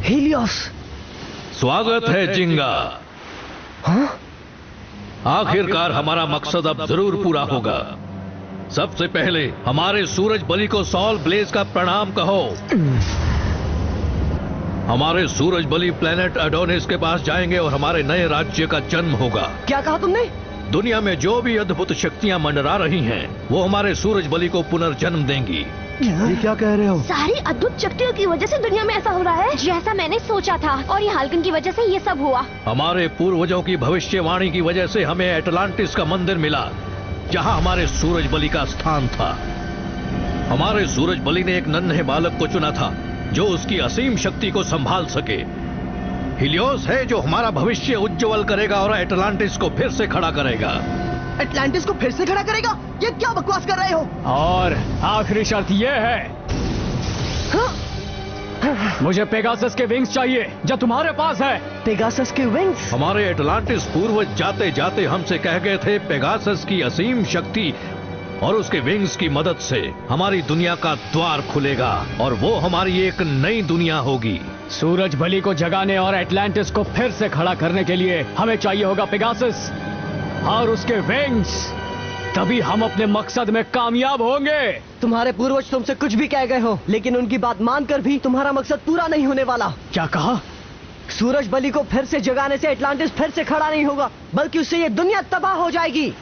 हीलियोस, स्वागत है जिंगा। हाँ? आखिरकार हमारा मकसद अब जरूर पूरा होगा। सबसे पहले हमारे सूरज बलि को सॉल ब्लेज का प्रणाम कहो। हमारे सूरज बलि प्लेनेट एडोनिस के पास जाएंगे और हमारे नए राज्य का जन्म होगा। क्या कहा तुमने? दुनिया में जो भी अद्भुत शक्तियां मंडरा रही हैं, वो हमारे सूरज बलि को पुनर्जन्म देंगी। ये क्या कह रहे हो? सारी अद्भुत शक्तियों की वजह से दुनिया में ऐसा हो रहा है जैसा मैंने सोचा था, और ये हाल्कन की वजह से ये सब हुआ। हमारे पूर्वजों की भविष्यवाणी की वजह से हमें एटलांटिस का मंदिर मिला, जहां हमारे सूरज बलि का स्थान था। हमारे सूरज बलि ने एक नन्हे बालक को चुना था जो उसकी असीम शक्ति को संभाल सके। हीलियोस है जो हमारा भविष्य उज्जवल करेगा और एटलांटिस को फिर से खड़ा करेगा। एटलांटिस को फिर से खड़ा करेगा? ये क्या बकवास कर रहे हो? और आखिरी शर्त ये है, मुझे पेगासस के विंग्स चाहिए जो तुम्हारे पास है। पेगासस के विंग्स? हमारे एटलांटिस पूर्वज जाते जाते हमसे कह गए थे, पेगासस की असीम शक्ति और उसके विंग्स की मदद से हमारी दुनिया का द्वार खुलेगा और वो हमारी एक नई दुनिया होगी। सूरज बलि को जगाने और एटलांटिस को फिर से खड़ा करने के लिए हमें चाहिए होगा पेगासस और उसके विंग्स। तभी हम अपने मकसद में कामयाब होंगे। तुम्हारे पूर्वज तुमसे कुछ भी कह गए हो, लेकिन उनकी बात मानकर भी तुम्हारा मकसद पूरा नहीं होने वाला। क्या कहा? सूरज बलि को फिर से जगाने से एटलांटिस फिर से खड़ा नहीं होगा, बल्कि उससे ये दुनिया तबाह हो जाएगी।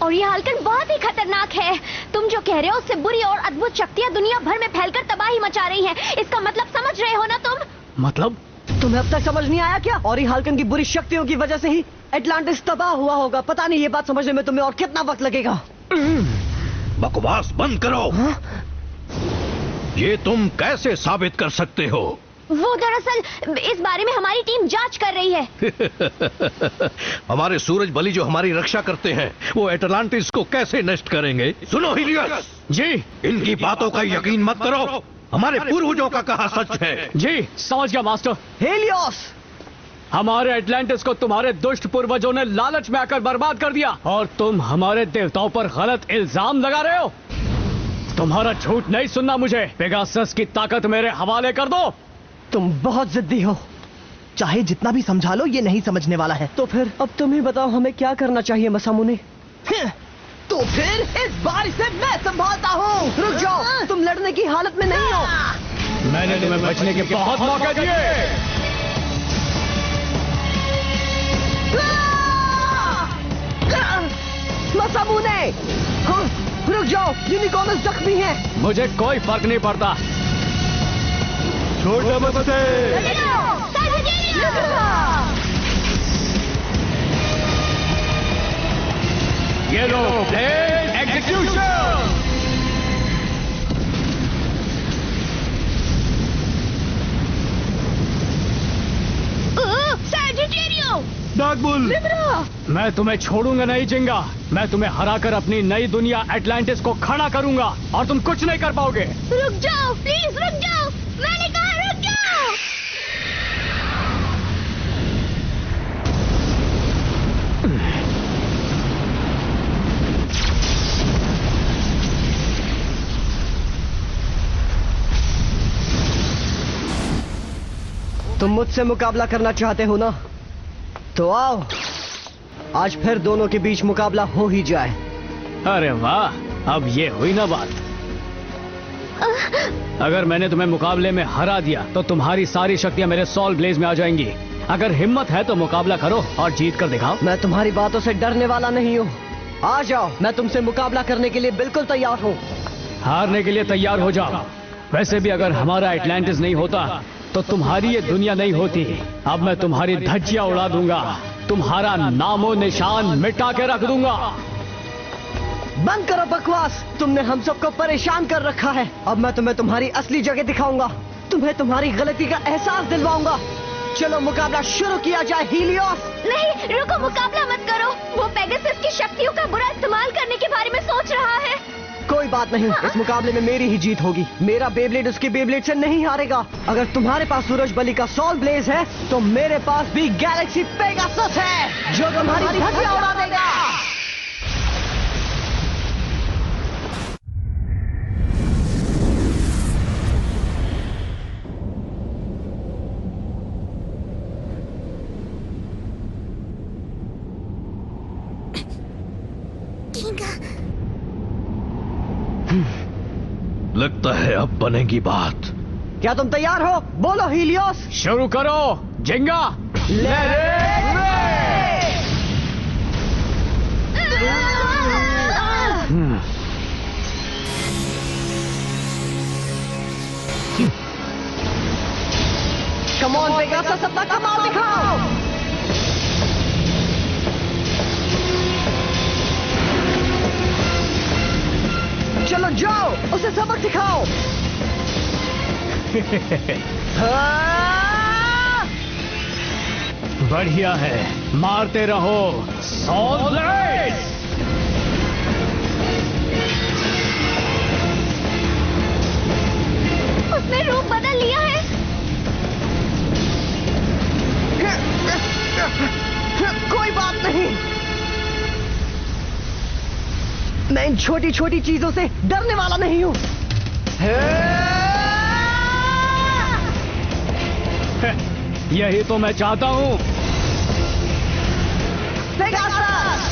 और ये हाल्कन बहुत ही खतरनाक है। तुम जो कह रहे हो उससे बुरी और अद्भुत शक्तियाँ दुनिया भर में फैलकर तबाही मचा रही हैं। इसका मतलब समझ रहे हो ना तुम? मतलब? तुम्हें अब तक समझ नहीं आया क्या? और ये हाल्कन की बुरी शक्तियों की वजह से ही एटलांटिस तबाह हुआ होगा। पता नहीं ये बात समझने में तुम्हें और कितना वक्त लगेगा। बकवास बंद करो। हाँ? ये तुम कैसे साबित कर सकते हो? वो दरअसल इस बारे में हमारी टीम जांच कर रही है। हमारे सूरज बलि जो हमारी रक्षा करते हैं, वो एटलांटिस को कैसे नष्ट करेंगे? सुनो हीलियोस जी, इनकी बातों का यकीन मत करो। हमारे पूर्वजों का कहा सच है। जी समझ गया मास्टर। हीलियोस, हमारे एटलांटिस को तुम्हारे दुष्ट पूर्वजों ने लालच में आकर बर्बाद कर दिया और तुम हमारे देवताओं पर गलत इल्जाम लगा रहे हो। तुम्हारा झूठ नहीं सुनना मुझे। पेगासस की ताकत मेरे हवाले कर दो। तुम बहुत जिद्दी हो। चाहे जितना भी समझा लो, ये नहीं समझने वाला है। तो फिर अब तुम ही बताओ हमें क्या करना चाहिए मसामुने? तो फिर इस बार इसे मैं संभालता हूँ। रुक जाओ, तुम लड़ने की हालत में नहीं हो। मैंने तुम्हें बचने के बहुत मौके दिए। मसामुने, रुक जाओ, यूनिकॉर्नस जख्मी है। मुझे कोई फर्क नहीं पड़ता। छोड़ मत से। ये लो ब्लेड एग्जीक्यूशन। डार्कबुल, मैं तुम्हें छोड़ूंगा नहीं जिंगा। मैं तुम्हें हराकर अपनी नई दुनिया एटलांटिस को खड़ा करूंगा और तुम कुछ नहीं कर पाओगे। रुक जाओ प्लीज, रुक जाओ, मैंने कहा रुक जाओ। तुम मुझसे मुकाबला करना चाहते हो ना? तो आओ, आज फिर दोनों के बीच मुकाबला हो ही जाए। अरे वाह, अब ये हुई ना बात। अगर मैंने तुम्हें मुकाबले में हरा दिया तो तुम्हारी सारी शक्तियां मेरे सॉल ब्लेज में आ जाएंगी। अगर हिम्मत है तो मुकाबला करो और जीत कर दिखाओ। मैं तुम्हारी बातों से डरने वाला नहीं हूँ। आ जाओ, मैं तुमसे मुकाबला करने के लिए बिल्कुल तैयार हूँ। हारने के लिए तैयार हो जाओ। वैसे भी अगर हमारा एटलांटिस नहीं होता तो तुम्हारी ये दुनिया नहीं होती। अब मैं तुम्हारी धज्जियां उड़ा दूंगा, तुम्हारा नामो निशान मिटा के रख दूंगा। बंद करो बकवास, तुमने हम सबको परेशान कर रखा है। अब मैं तुम्हें तुम्हारी असली जगह दिखाऊंगा, तुम्हें तुम्हारी गलती का एहसास दिलवाऊंगा। चलो मुकाबला शुरू किया जाए हीलियोस। नहीं रुको, मुकाबला मत करो। वो पेगासस की शक्तियों का बुरा इस्तेमाल करने के बारे में सोच रहा है। कोई बात नहीं, इस मुकाबले में मेरी ही जीत होगी। मेरा बेब्लेड उसके बेब्लेड से नहीं हारेगा। अगर तुम्हारे पास सूरज बलि का सोल ब्लेज है तो मेरे पास भी गैलेक्सी पेगासस है जो तुम्हारी धज्जियां उड़ा देगा। लगता है अब बनेगी बात। क्या तुम तैयार हो? बोलो हीलियोस। शुरू करो जिंगा। कम ऑन पेगासस, अपना कमाल दिखाओ। चलो जाओ, उसे सबक सिखाओ। बढ़िया है, मारते रहो सोल ब्लेज। उसने रूप बदल लिया है। कोई बात नहीं, मैं इन छोटी छोटी चीजों से डरने वाला नहीं हूं। यही तो मैं चाहता हूं। पेगासस!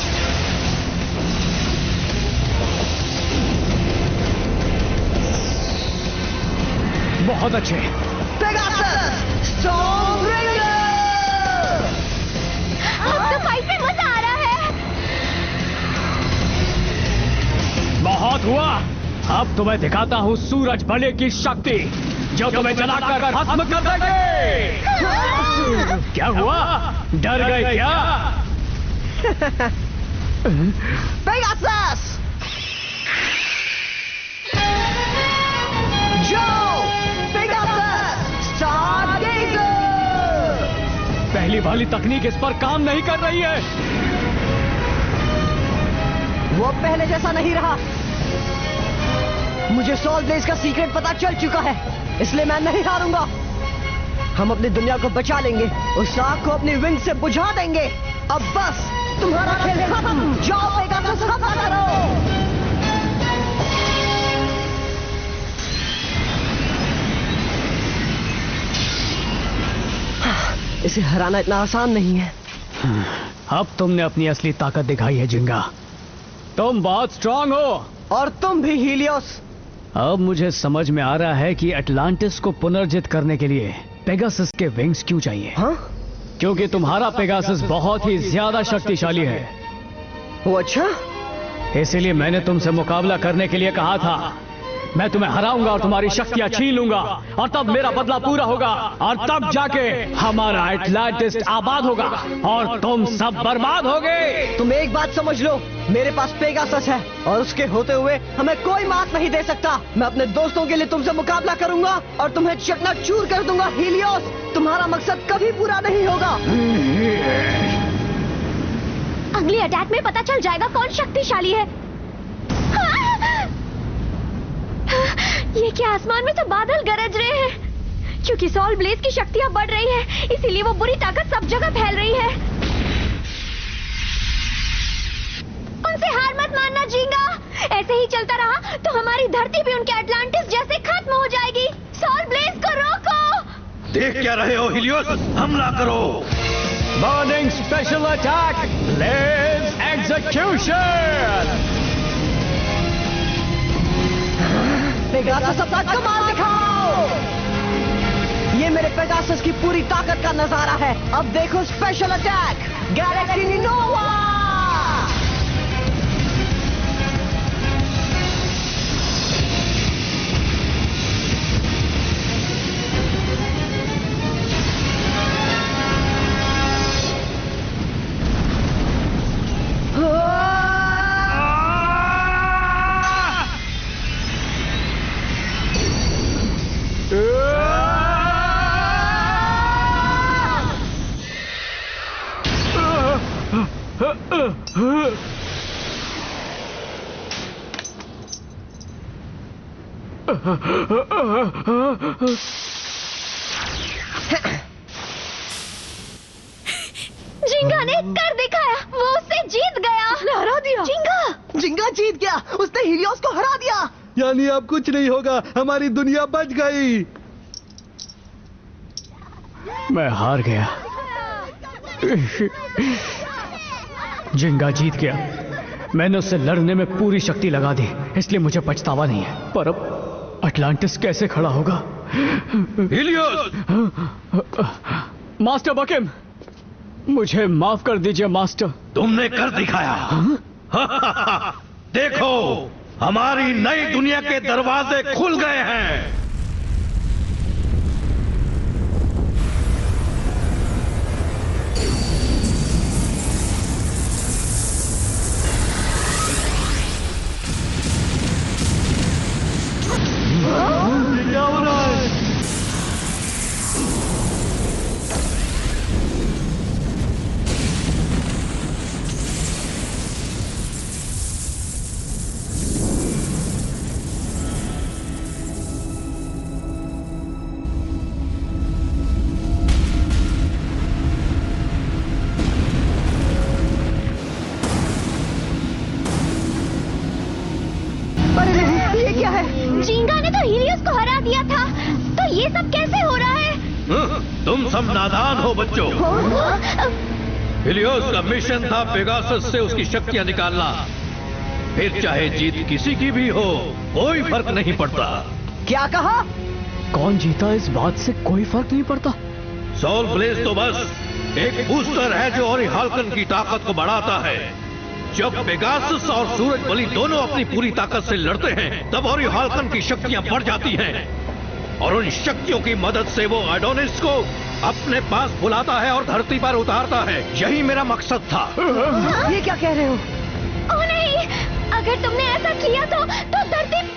बहुत अच्छे। पेगासस! स्टॉर्मब्रिंगर! अब तो फाइट में मजा आ रहा है। बहुत हुआ, अब तुम्हें दिखाता हूँ सूरज बलि की शक्ति जो तुम्हें जलाकर खत्म कर देगी। क्या हुआ, डर गए क्या? पेगासस! जाओ पेगासस! स्टारगेजर! पहली वाली तकनीक इस पर काम नहीं कर रही है। वो पहले जैसा नहीं रहा। मुझे सोल ब्लेज का सीक्रेट पता चल चुका है, इसलिए मैं नहीं हारूंगा। हम अपनी दुनिया को बचा लेंगे, उस आग को अपनी विंग से बुझा देंगे। अब बस तुम्हारा खेल खत्म। जाओ पेगासस, हमला करो। इसे हराना इतना आसान नहीं है। अब तुमने अपनी असली ताकत दिखाई है जिंगा, तुम बहुत स्ट्रांग हो। और तुम भी हीलियोस। अब मुझे समझ में आ रहा है कि अटलांटिस को पुनर्जित करने के लिए पेगासस के विंग्स क्यों चाहिए। हाँ? क्योंकि तुम्हारा पेगासस बहुत ही ज्यादा शक्तिशाली है। वो अच्छा? इसीलिए मैंने तुमसे मुकाबला करने के लिए कहा था। मैं तुम्हें हराऊंगा और तुम्हारी शक्तियां छीन लूंगा और तब मेरा बदला पूरा होगा और तब जाके हमारा एटलांटिस आबाद होगा और तुम सब बर्बाद होगे। तुम एक बात समझ लो, मेरे पास पेगासस है और उसके होते हुए हमें कोई मात नहीं दे सकता। मैं अपने दोस्तों के लिए तुमसे मुकाबला करूंगा और तुम्हें चकनाचूर कर दूंगा हीलियोस। तुम्हारा मकसद कभी पूरा नहीं होगा। अगली अटैक में पता चल जाएगा कौन शक्तिशाली है। ये क्या, आसमान में तो बादल गरज रहे हैं। क्योंकि सोल ब्लेज की शक्तियां बढ़ रही है, इसीलिए वो बुरी ताकत सब जगह फैल रही है। उनसे हार मत मानना जिंगा। ऐसे ही चलता रहा तो हमारी धरती भी उनके अटलांटिस जैसे खत्म हो जाएगी। सोल ब्लेज को रोको। देख क्या रहे हो हीलियोस, हमला करो। Morning special attack, blaze execution. Pegasus, अपना कमाल दिखाओ। ये मेरे पेगासस की पूरी ताकत का नजारा है। अब देखो स्पेशल अटैक, गैलेक्सी नोवा। जिंगा ने कर दिखाया, वो उससे जीत गया। हरा दिया। जिंगा जीत गया, उसने हीलियोस को हरा दिया। यानी अब कुछ नहीं होगा, हमारी दुनिया बच गई। मैं हार गया। जिंगा जीत गया। मैंने उससे लड़ने में पूरी शक्ति लगा दी, इसलिए मुझे पछतावा नहीं है। पर अब अटलांटिस कैसे खड़ा होगा? हीलियोस! मास्टर बकेम, मुझे माफ कर दीजिए मास्टर। तुमने कर दिखाया। देखो, हमारी नई दुनिया के दरवाजे खुल गए हैं। क्या हो रहा है? ये क्या है? जिंगा ने तो हीलियोस को हरा दिया था, तो ये सब कैसे हो रहा है? तुम सब नादान हो बच्चों। हीलियोस का मिशन था पेगासस से उसकी शक्तियां निकालना। फिर चाहे जीत किसी की भी हो, कोई फर्क नहीं पड़ता। क्या कहा? कौन जीता इस बात से कोई फर्क नहीं पड़ता। सोल ब्लेज तो बस एक बूस्टर है जो ओरिहाल्कन की ताकत को बढ़ाता है। जब पेगासस और सूरज बलि दोनों अपनी पूरी ताकत से लड़ते हैं, तब ओरिहाल्कन की शक्तियां बढ़ जाती हैं और उन शक्तियों की मदद से वो एडोनिस को अपने पास बुलाता है और धरती पर उतारता है। यही मेरा मकसद था। ये क्या कह रहे हो? ओह नहीं, अगर तुमने ऐसा किया तो धरती।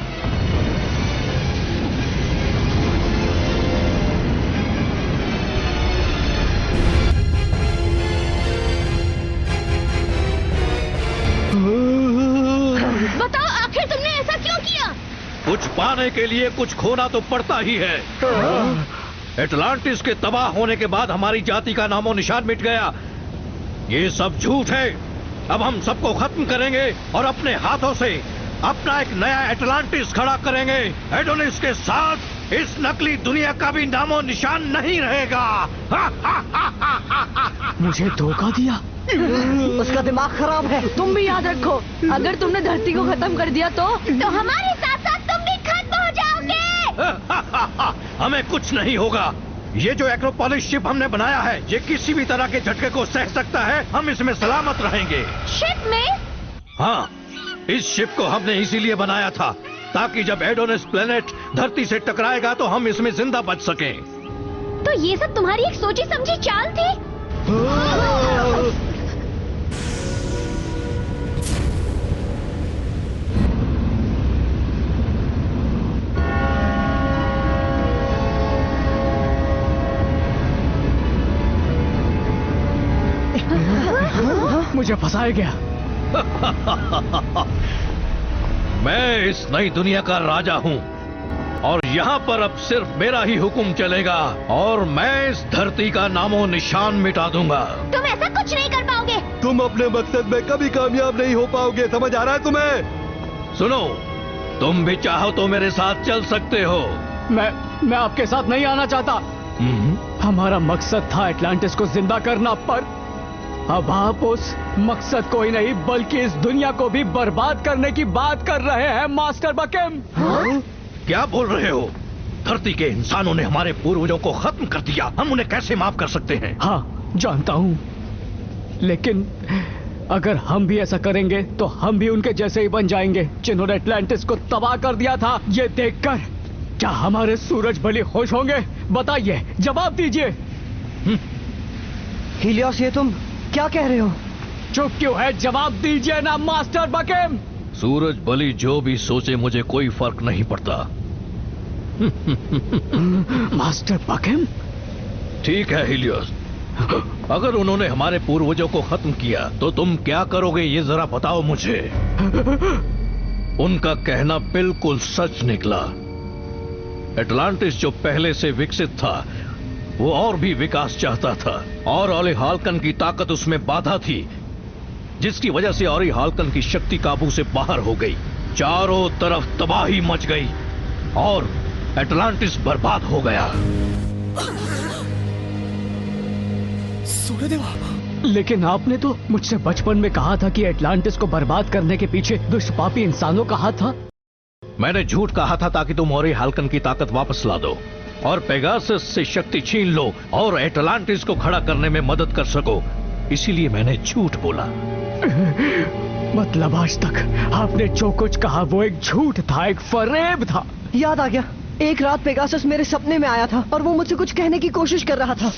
बताओ, आखिर तुमने ऐसा क्यों किया? कुछ पाने के लिए कुछ खोना तो पड़ता ही है। एटलांटिस के तबाह होने के बाद हमारी जाति का नामो निशान मिट गया। ये सब झूठ है। अब हम सबको खत्म करेंगे और अपने हाथों से अपना एक नया एटलांटिस खड़ा करेंगे। एडोनिस के साथ इस नकली दुनिया का भी नामो निशान नहीं रहेगा। मुझे धोखा दिया। उसका दिमाग खराब है। तुम भी याद रखो, अगर तुमने धरती को खत्म कर दिया तो हमारे साथ साथ तुम भी खत्म हो जाओगे। हमें कुछ नहीं होगा। ये जो एक्रोपोलिस शिप हमने बनाया है, ये किसी भी तरह के झटके को सह सकता है। हम इसमें सलामत रहेंगे। शिप में? हाँ, इस शिप को हमने इसीलिए बनाया था ताकि जब एडोनिस प्लेनेट धरती से टकराएगा तो हम इसमें जिंदा बच सकें। तो ये सब तुम्हारी एक सोची समझी चाल थी? मुझे फंसाया गया। मैं इस नई दुनिया का राजा हूँ और यहाँ पर अब सिर्फ मेरा ही हुक्म चलेगा और मैं इस धरती का नामो निशान मिटा दूंगा। तुम ऐसा कुछ नहीं कर पाओगे। तुम अपने मकसद में कभी कामयाब नहीं हो पाओगे, समझ आ रहा है तुम्हें? सुनो, तुम भी चाहो तो मेरे साथ चल सकते हो। मैं आपके साथ नहीं आना चाहता। हमारा मकसद था एटलांटिस को जिंदा करना, पर अब आप उस मकसद को ही नहीं बल्कि इस दुनिया को भी बर्बाद करने की बात कर रहे हैं मास्टर बकेम। क्या बोल रहे हो? धरती के इंसानों ने हमारे पूर्वजों को खत्म कर दिया, हम उन्हें कैसे माफ कर सकते हैं? हाँ, जानता हूँ, लेकिन अगर हम भी ऐसा करेंगे तो हम भी उनके जैसे ही बन जाएंगे जिन्होंने एटलांटिस को तबाह कर दिया था। ये देखकर क्या हमारे सूरज बलि खुश होंगे? बताइए, जवाब दीजिए। हीलियोस, ये तुम क्या कह रहे हो? चुप क्यों है? जवाब दीजिए ना मास्टर बकेम। सूरज बलि जो भी सोचे मुझे कोई फर्क नहीं पड़ता। मास्टर बकेम? ठीक है हीलियोस, अगर उन्होंने हमारे पूर्वजों को खत्म किया तो तुम क्या करोगे ये जरा बताओ मुझे। उनका कहना बिल्कुल सच निकला। एटलांटिस जो पहले से विकसित था वो और भी विकास चाहता था और ओली हाल्कन की ताकत उसमें बाधा थी, जिसकी वजह से ओली हाल्कन की शक्ति काबू से बाहर हो गई। चारों तरफ तबाही मच गई और एटलांटिस बर्बाद हो गया। लेकिन आपने तो मुझसे बचपन में कहा था कि एटलांटिस को बर्बाद करने के पीछे दुष्ट पापी इंसानों का हाथ था। मैंने झूठ कहा था ताकि तुम ओली हाल्कन की ताकत वापस ला दो और पेगासस से शक्ति छीन लो और एटलांटिस को खड़ा करने में मदद कर सको, इसीलिए मैंने झूठ बोला। मतलब आज तक आपने जो कुछ कहा वो एक झूठ था, एक फरेब था। याद आ गया, एक रात पेगासस मेरे सपने में आया था और वो मुझसे कुछ कहने की कोशिश कर रहा था।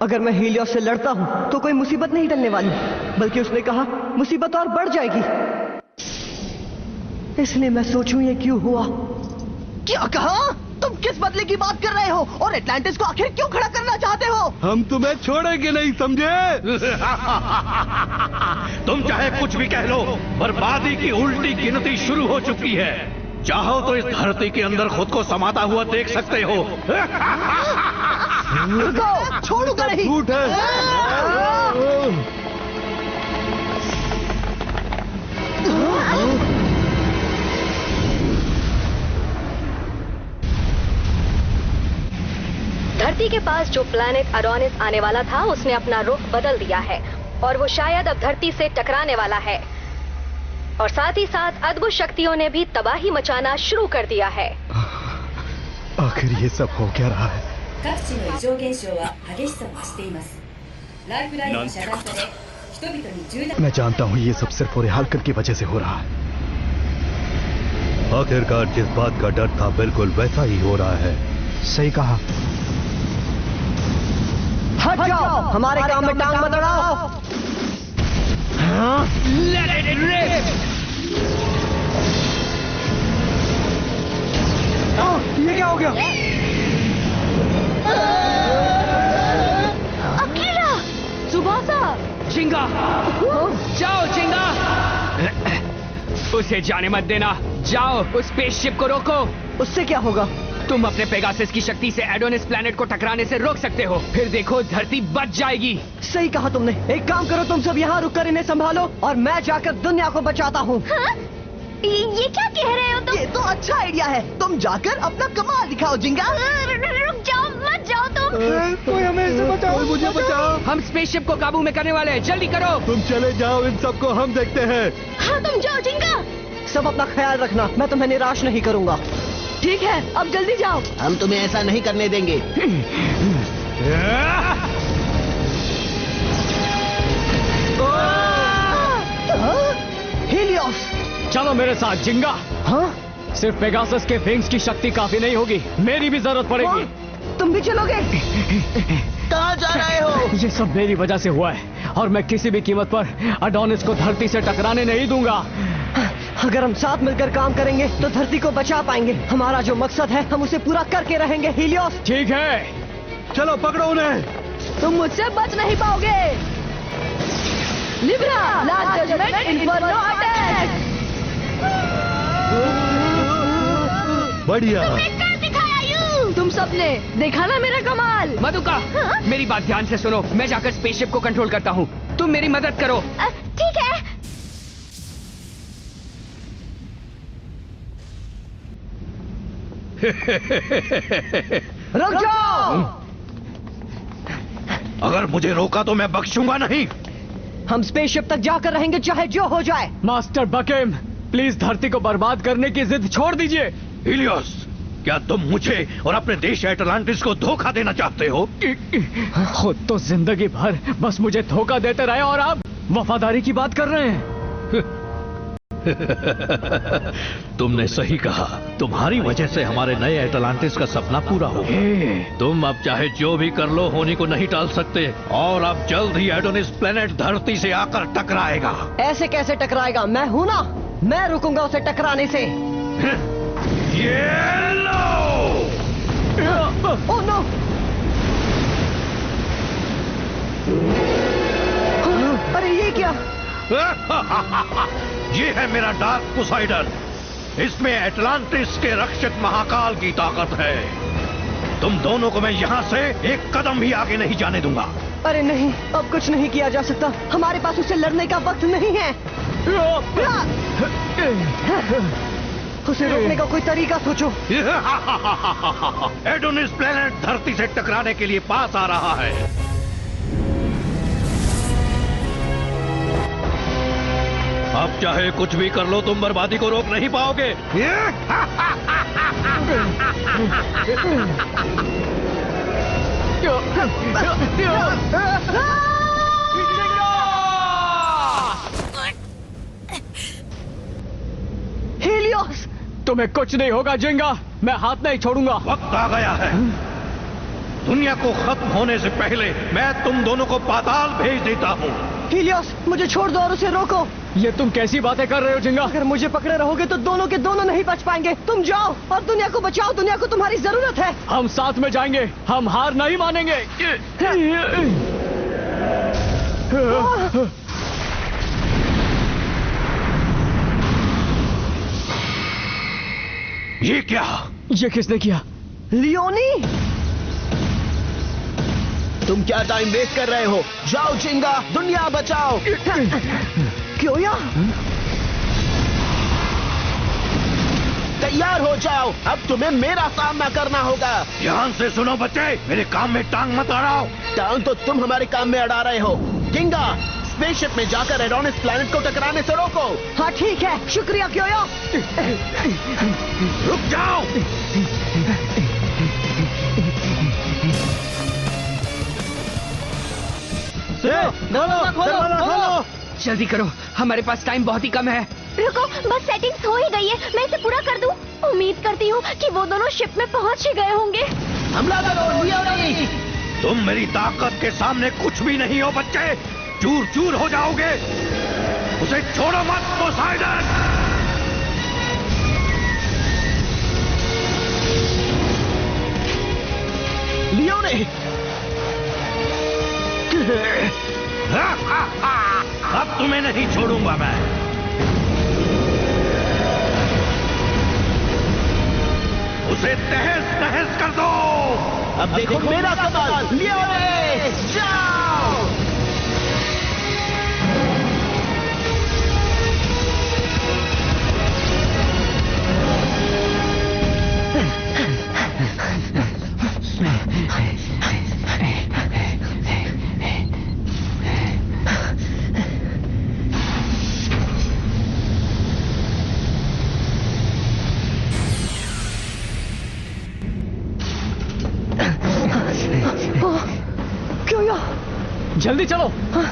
अगर मैं हीलियोस से लड़ता हूँ तो कोई मुसीबत नहीं टलने वाली, बल्कि उसने कहा मुसीबत और बढ़ जाएगी। इसलिए मैं सोचूं ये क्यों हुआ। क्या कहा? तुम किस बदले की बात कर रहे हो और एटलांटिस को आखिर क्यों खड़ा करना चाहते हो? हम तुम्हें छोड़ेंगे नहीं, समझे? तुम चाहे कुछ भी कह लो, बर्बादी की उल्टी गिनती शुरू हो चुकी है। चाहो तो इस धरती के अंदर खुद को समाता हुआ देख सकते हो। रुको, छोड़ूंगा नहीं। झूठ है। धरती के पास जो प्लैनेट अडोनिस आने वाला था उसने अपना रुख बदल दिया है और वो शायद अब धरती से टकराने वाला है और साथ ही साथ अद्भुत शक्तियों ने भी तबाही मचाना शुरू कर दिया है। आखिर ये सब हो क्या रहा है? मैं जानता हूँ ये सब सिर्फ ओली हाल्कन की वजह से हो रहा है। आखिरकार जिस बात का डर था बिल्कुल वैसा ही हो रहा है। सही कहा। हट जाओ, हमारे काम में टांग मत अड़ाओ। ये क्या हो गया? अकेला सुभाषा, चिंगा, जाओ चिंगा। उसे जाने मत देना, जाओ उस स्पेसशिप को रोको। उससे क्या होगा? तुम अपने पेगासस की शक्ति से एडोनिस प्लैनेट को टकराने से रोक सकते हो, फिर देखो धरती बच जाएगी। सही कहा तुमने। एक काम करो, तुम सब यहाँ रुककर इन्हें संभालो और मैं जाकर दुनिया को बचाता हूँ। हाँ? ये क्या कह रहे हो तुम? ये तो अच्छा आइडिया है। तुम जाकर अपना कमाल दिखाओ जिंगा। रुक जाओ, मत जाओ तुम। कोई हमें इससे बचाओ, मुझे बचाओ। हम स्पेसशिप को काबू में करने वाले हैं, जल्दी करो। तुम चले जाओ, इन सबको हम देखते हैं। हाँ तुम जाओ जिंगा। सब अपना ख्याल रखना, मैं तुम्हें निराश नहीं करूंगा। ठीक है, अब जल्दी जाओ। हम तुम्हें ऐसा नहीं करने देंगे। हीलियोस, चलो मेरे साथ जिंगा। हाँ? सिर्फ पेगासस के विंग्स की शक्ति काफी नहीं होगी, मेरी भी जरूरत पड़ेगी। तुम भी चलोगे? कहाँ जा रहे हो? ये सब मेरी वजह से हुआ है और मैं किसी भी कीमत पर अडोनिस को धरती से टकराने नहीं दूंगा। अगर हम साथ मिलकर काम करेंगे तो धरती को बचा पाएंगे। हमारा जो मकसद है हम उसे पूरा करके रहेंगे हीलियोस। ठीक है, चलो पकड़ो उन्हें। तुम मुझसे बच नहीं पाओगे। Libra, last judgment, inferno attack. बढ़िया। तुम सबने देखा ना मेरा कमाल। मधुका, मेरी बात ध्यान से सुनो। मैं जाकर स्पेसशिप को कंट्रोल करता हूँ, तुम मेरी मदद करो। ठीक है। रुक जाओ। अगर मुझे रोका तो मैं बख्शूंगा नहीं। हम स्पेसशिप तक जाकर रहेंगे चाहे जो हो जाए। मास्टर बकेम, प्लीज धरती को बर्बाद करने की जिद छोड़ दीजिए। हीलियोस, क्या तुम मुझे और अपने देश एटलांटिस को धोखा देना चाहते हो? खुद तो जिंदगी भर बस मुझे धोखा देते रहे और अब वफादारी की बात कर रहे हैं। तुमने सही कहा, तुम्हारी वजह से हमारे नए एटलांटिस का सपना पूरा हो। तुम अब चाहे जो भी कर लो होनी को नहीं टाल सकते और अब जल्द ही एडोनिस प्लेनेट धरती से आकर टकराएगा। ऐसे कैसे टकराएगा? मैं हूं ना, मैं रुकूंगा उसे टकराने से। ये लो! Oh no! अरे ये क्या? ये है मेरा डार्क पोसाइडन। इसमें एटलांटिस के रक्षक महाकाल की ताकत है। तुम दोनों को मैं यहाँ से एक कदम भी आगे नहीं जाने दूंगा। अरे नहीं, अब कुछ नहीं किया जा सकता। हमारे पास उससे लड़ने का वक्त नहीं है। उसे रोकने का कोई तरीका सोचो। एडोनिस प्लेनेट धरती से टकराने के लिए पास आ रहा है। अब चाहे कुछ भी कर लो, तुम बर्बादी को रोक नहीं पाओगे। हीलियोस, तुम्हें कुछ नहीं होगा जिंगा, मैं हाथ नहीं छोड़ूंगा। वक्त आ गया है। दुनिया को खत्म होने से पहले मैं तुम दोनों को पाताल भेज देता हूँ। हीलियोस, मुझे छोड़ दो और उसे रोको। ये तुम कैसी बातें कर रहे हो जिंगा? अगर मुझे पकड़े रहोगे तो दोनों के दोनों नहीं बच पाएंगे। तुम जाओ और दुनिया को बचाओ, दुनिया को तुम्हारी जरूरत है। हम साथ में जाएंगे, हम हार नहीं मानेंगे। ये क्या? ये किसने किया? लियोनी, तुम क्या टाइम वेस्ट कर रहे हो? जाओ जिंगा, दुनिया बचाओ। क्यों या? तैयार हो जाओ, अब तुम्हें मेरा सामना करना होगा। ध्यान से सुनो बच्चे, मेरे काम में टांग मत अड़ाओ। टांग तो तुम हमारे काम में अड़ा रहे हो। जिंगा, स्पेसशिप में जाकर एडोनिस प्लैनेट को टकराने से रोको। हाँ ठीक है, शुक्रिया क्योया। रुक जाओ। दरवाजा खोलो। जल्दी करो, हमारे पास टाइम बहुत ही कम है। रुको, बस सेटिंग्स हो ही गई है, मैं इसे पूरा कर दूं। उम्मीद करती हूँ कि वो दोनों शिप में पहुँच ही गए होंगे। हमला करो लियोनी। तुम मेरी ताकत के सामने कुछ भी नहीं हो बच्चे, चूर चूर हो जाओगे। उसे छोड़ो मत पोसाइडन। लियोनी, अब तुम्हें नहीं छोड़ूंगा मैं। उसे तहस नहस कर दो। अब देखो मेरा कमाल। लियोनी, जाओ। क्यों? जल्दी चलो। हाँ।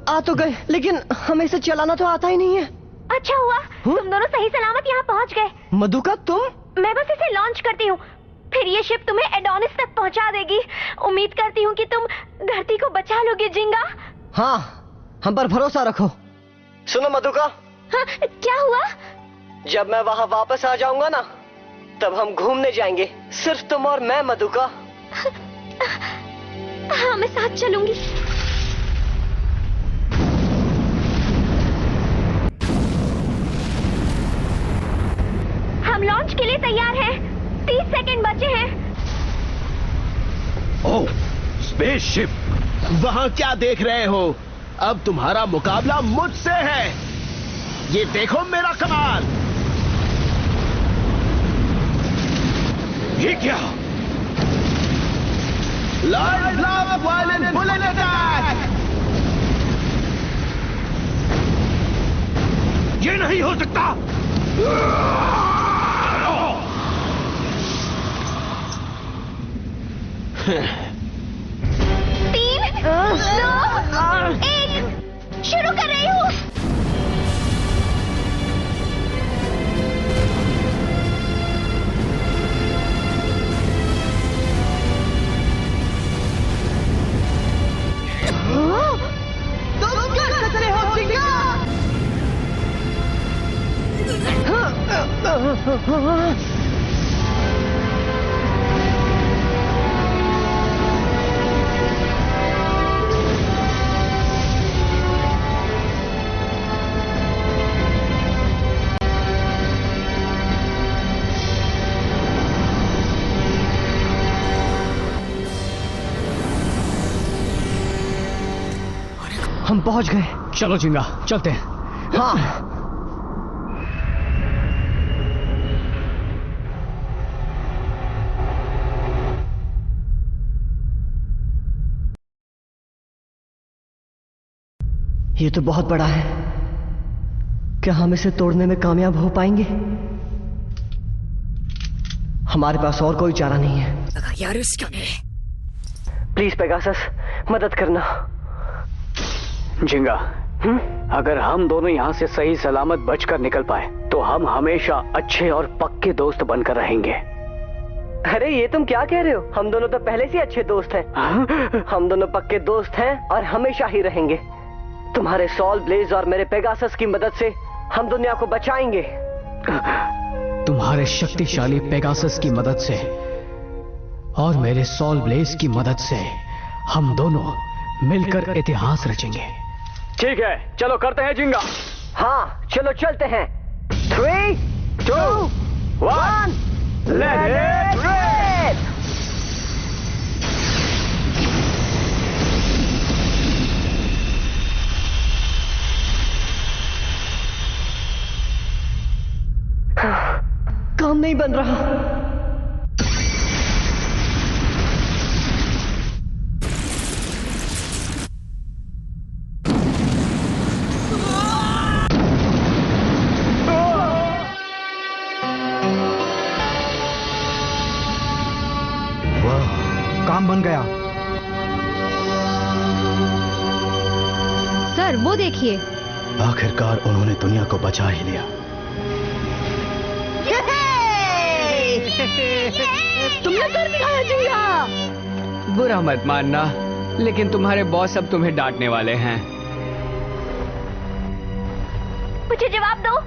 आ तो गए, लेकिन हमें इसे चलाना तो आता ही नहीं है। अच्छा हुआ तुम दोनों सही सलामत यहाँ पहुँच गए। मधुका, तुम? मैं बस इसे लॉन्च करती हूँ, फिर ये शिप तुम्हें एडोनिस तक पहुँचा देगी। उम्मीद करती हूँ कि तुम धरती को बचा लोगे जिंगा। हाँ, हम पर भरोसा रखो। सुनो मधुका। हाँ, क्या हुआ? जब मैं वहाँ वापस आ जाऊंगा ना, तब हम घूमने जाएंगे, सिर्फ तुम और मैं मधुका। हाँ, मैं साथ चलूंगी। हम लॉन्च के लिए तैयार हैं। 30 सेकंड बचे हैं। ओह, स्पेसशिप। वहाँ क्या देख रहे हो? अब तुम्हारा मुकाबला मुझसे है। ये देखो मेरा कमाल। ये क्या? Large block violent bullet attack. ये नहीं हो सकता। 3, 2, 1, शुरू कर रही हूँ। तुम कर सकते हो जिंगा। हम पहुंच गए। चलो जिंगा, चलते हैं। हाँ। ये तो बहुत बड़ा है। क्या हम इसे तोड़ने में कामयाब हो पाएंगे? हमारे पास और कोई चारा नहीं है। प्लीज पेगासस, मदद करना। जिंगा, अगर हम दोनों यहाँ से सही सलामत बचकर निकल पाए तो हम हमेशा अच्छे और पक्के दोस्त बनकर रहेंगे। अरे ये तुम क्या कह रहे हो? हम दोनों तो पहले से अच्छे दोस्त हैं। हम दोनों पक्के दोस्त हैं और हमेशा ही रहेंगे। तुम्हारे सॉल ब्लेज और मेरे पेगासस की मदद से हम दुनिया को बचाएंगे। तुम्हारे शक्तिशाली पेगासस की मदद से और मेरे सॉल ब्लेज की मदद से हम दोनों मिलकर इतिहास रचेंगे। ठीक है, चलो करते हैं जिंगा। हाँ, चलो चलते हैं। 3, 2, 1, लेट इट रिप! काम नहीं बन रहा। काम बन गया। सर वो देखिए, आखिरकार उन्होंने दुनिया को बचा ही लिया। तुमने कर दिखाया जिंगा। बुरा मत मानना, लेकिन तुम्हारे बॉस अब तुम्हें डांटने वाले हैं। मुझे जवाब दो,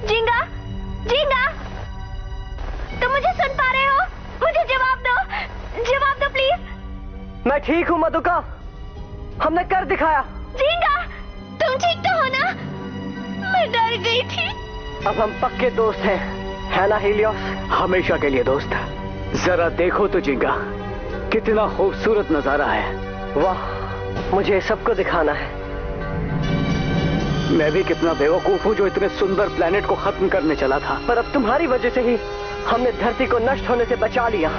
जिंगा, जिंगा, तुम मुझे सुन पा रहे हो? मुझे जवाब दो प्लीज। मैं ठीक हूँ मधुका, हमने कर दिखाया। जिंगा, तुम ठीक तो हो ना? मैं डर गई थी। अब हम पक्के दोस्त हैं, है ना हीलियोस? हमेशा के लिए दोस्त। जरा देखो तो जिंगा, कितना खूबसूरत नजारा है। वाह, मुझे सबको दिखाना है। मैं भी कितना बेवकूफ हूँ जो इतने सुंदर प्लेनेट को खत्म करने चला था। पर अब तुम्हारी वजह से ही हमने धरती को नष्ट होने से बचा लिया।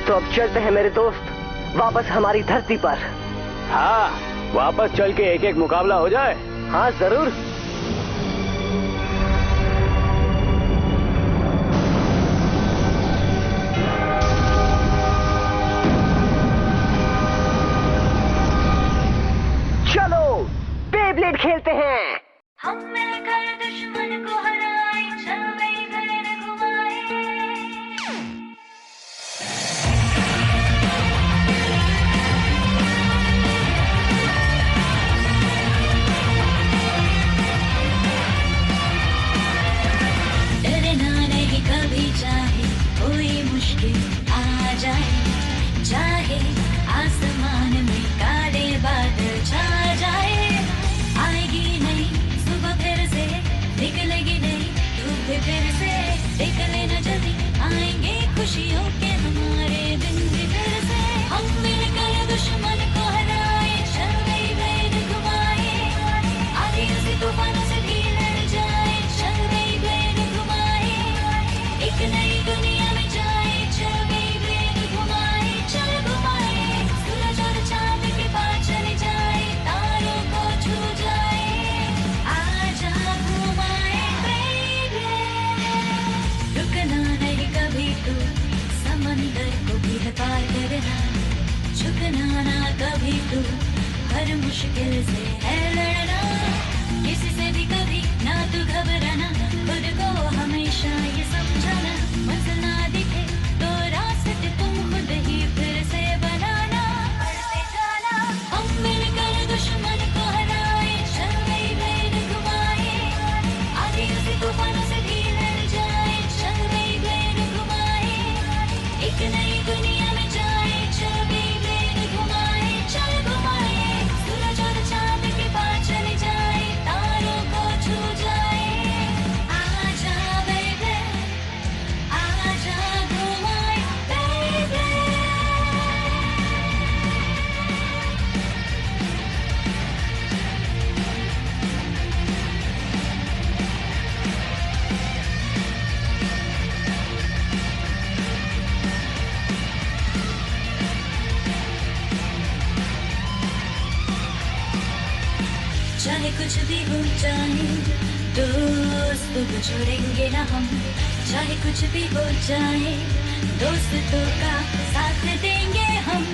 तो अब चलते हैं मेरे दोस्त, वापस हमारी धरती पर। हाँ, वापस चल के एक एक मुकाबला हो जाए। हाँ जरूर। चलो बेब्लेड खेलते हैं। हम मिलकर दुश्मन को हराए, चल गई घर घुमाए। डरना नहीं कभी, चाहे कोई मुश्किल आ जाए, चाहे आसमान में काले बादल छा जाए, आएगी नहीं सुबह फिर से, निकलेगी नहीं धूप फिर से, निकले न जल्दी आएंगे खुशियों के हमारे दिन भी फिर से। हम मिलकर दुश्मन को हराए, चल गई भेद घुमाए, आगे उसी तूफानों से भी लड़ जाए, चल गई भेद घुमाए, एक नई दुनिया में जाए, चल गई भेद घुमाए, चल घुमाए, सूरज और चांद के पास चले जाए, तारों को छू जाए, आजा घुमाए बेबी। रुकना नहीं कभी तू, समंदर को भी है पार करना, झुकना ना कभी तू, हर मुश्किल से है लड़ना, किसी से भी कभी ना तू घबराना, खुद को हमेशा ये समझाना, मंजिल ना दिखे तो रास्ते तुम खुद ही फिर से बनाना, बढ़ते जाना। हम मिलकर दुश्मन को हराए, चल गई भेद घुमाए, आगे उसी तूफानों से भी लड़ जाए, चल गई भेद घुमाए, एक नई दुनिया में जाए, चल गई भेद घुमाए, चल घुमाए, सूरज और चांद के पास चले जाए, तारों को छू जाए, आजा बेबी, चाहे कुछ भी हो जाए, दोस्तों को छोड़ेंगे ना हम। चाहे कुछ भी हो जाए, दोस्तों का साथ देंगे हम।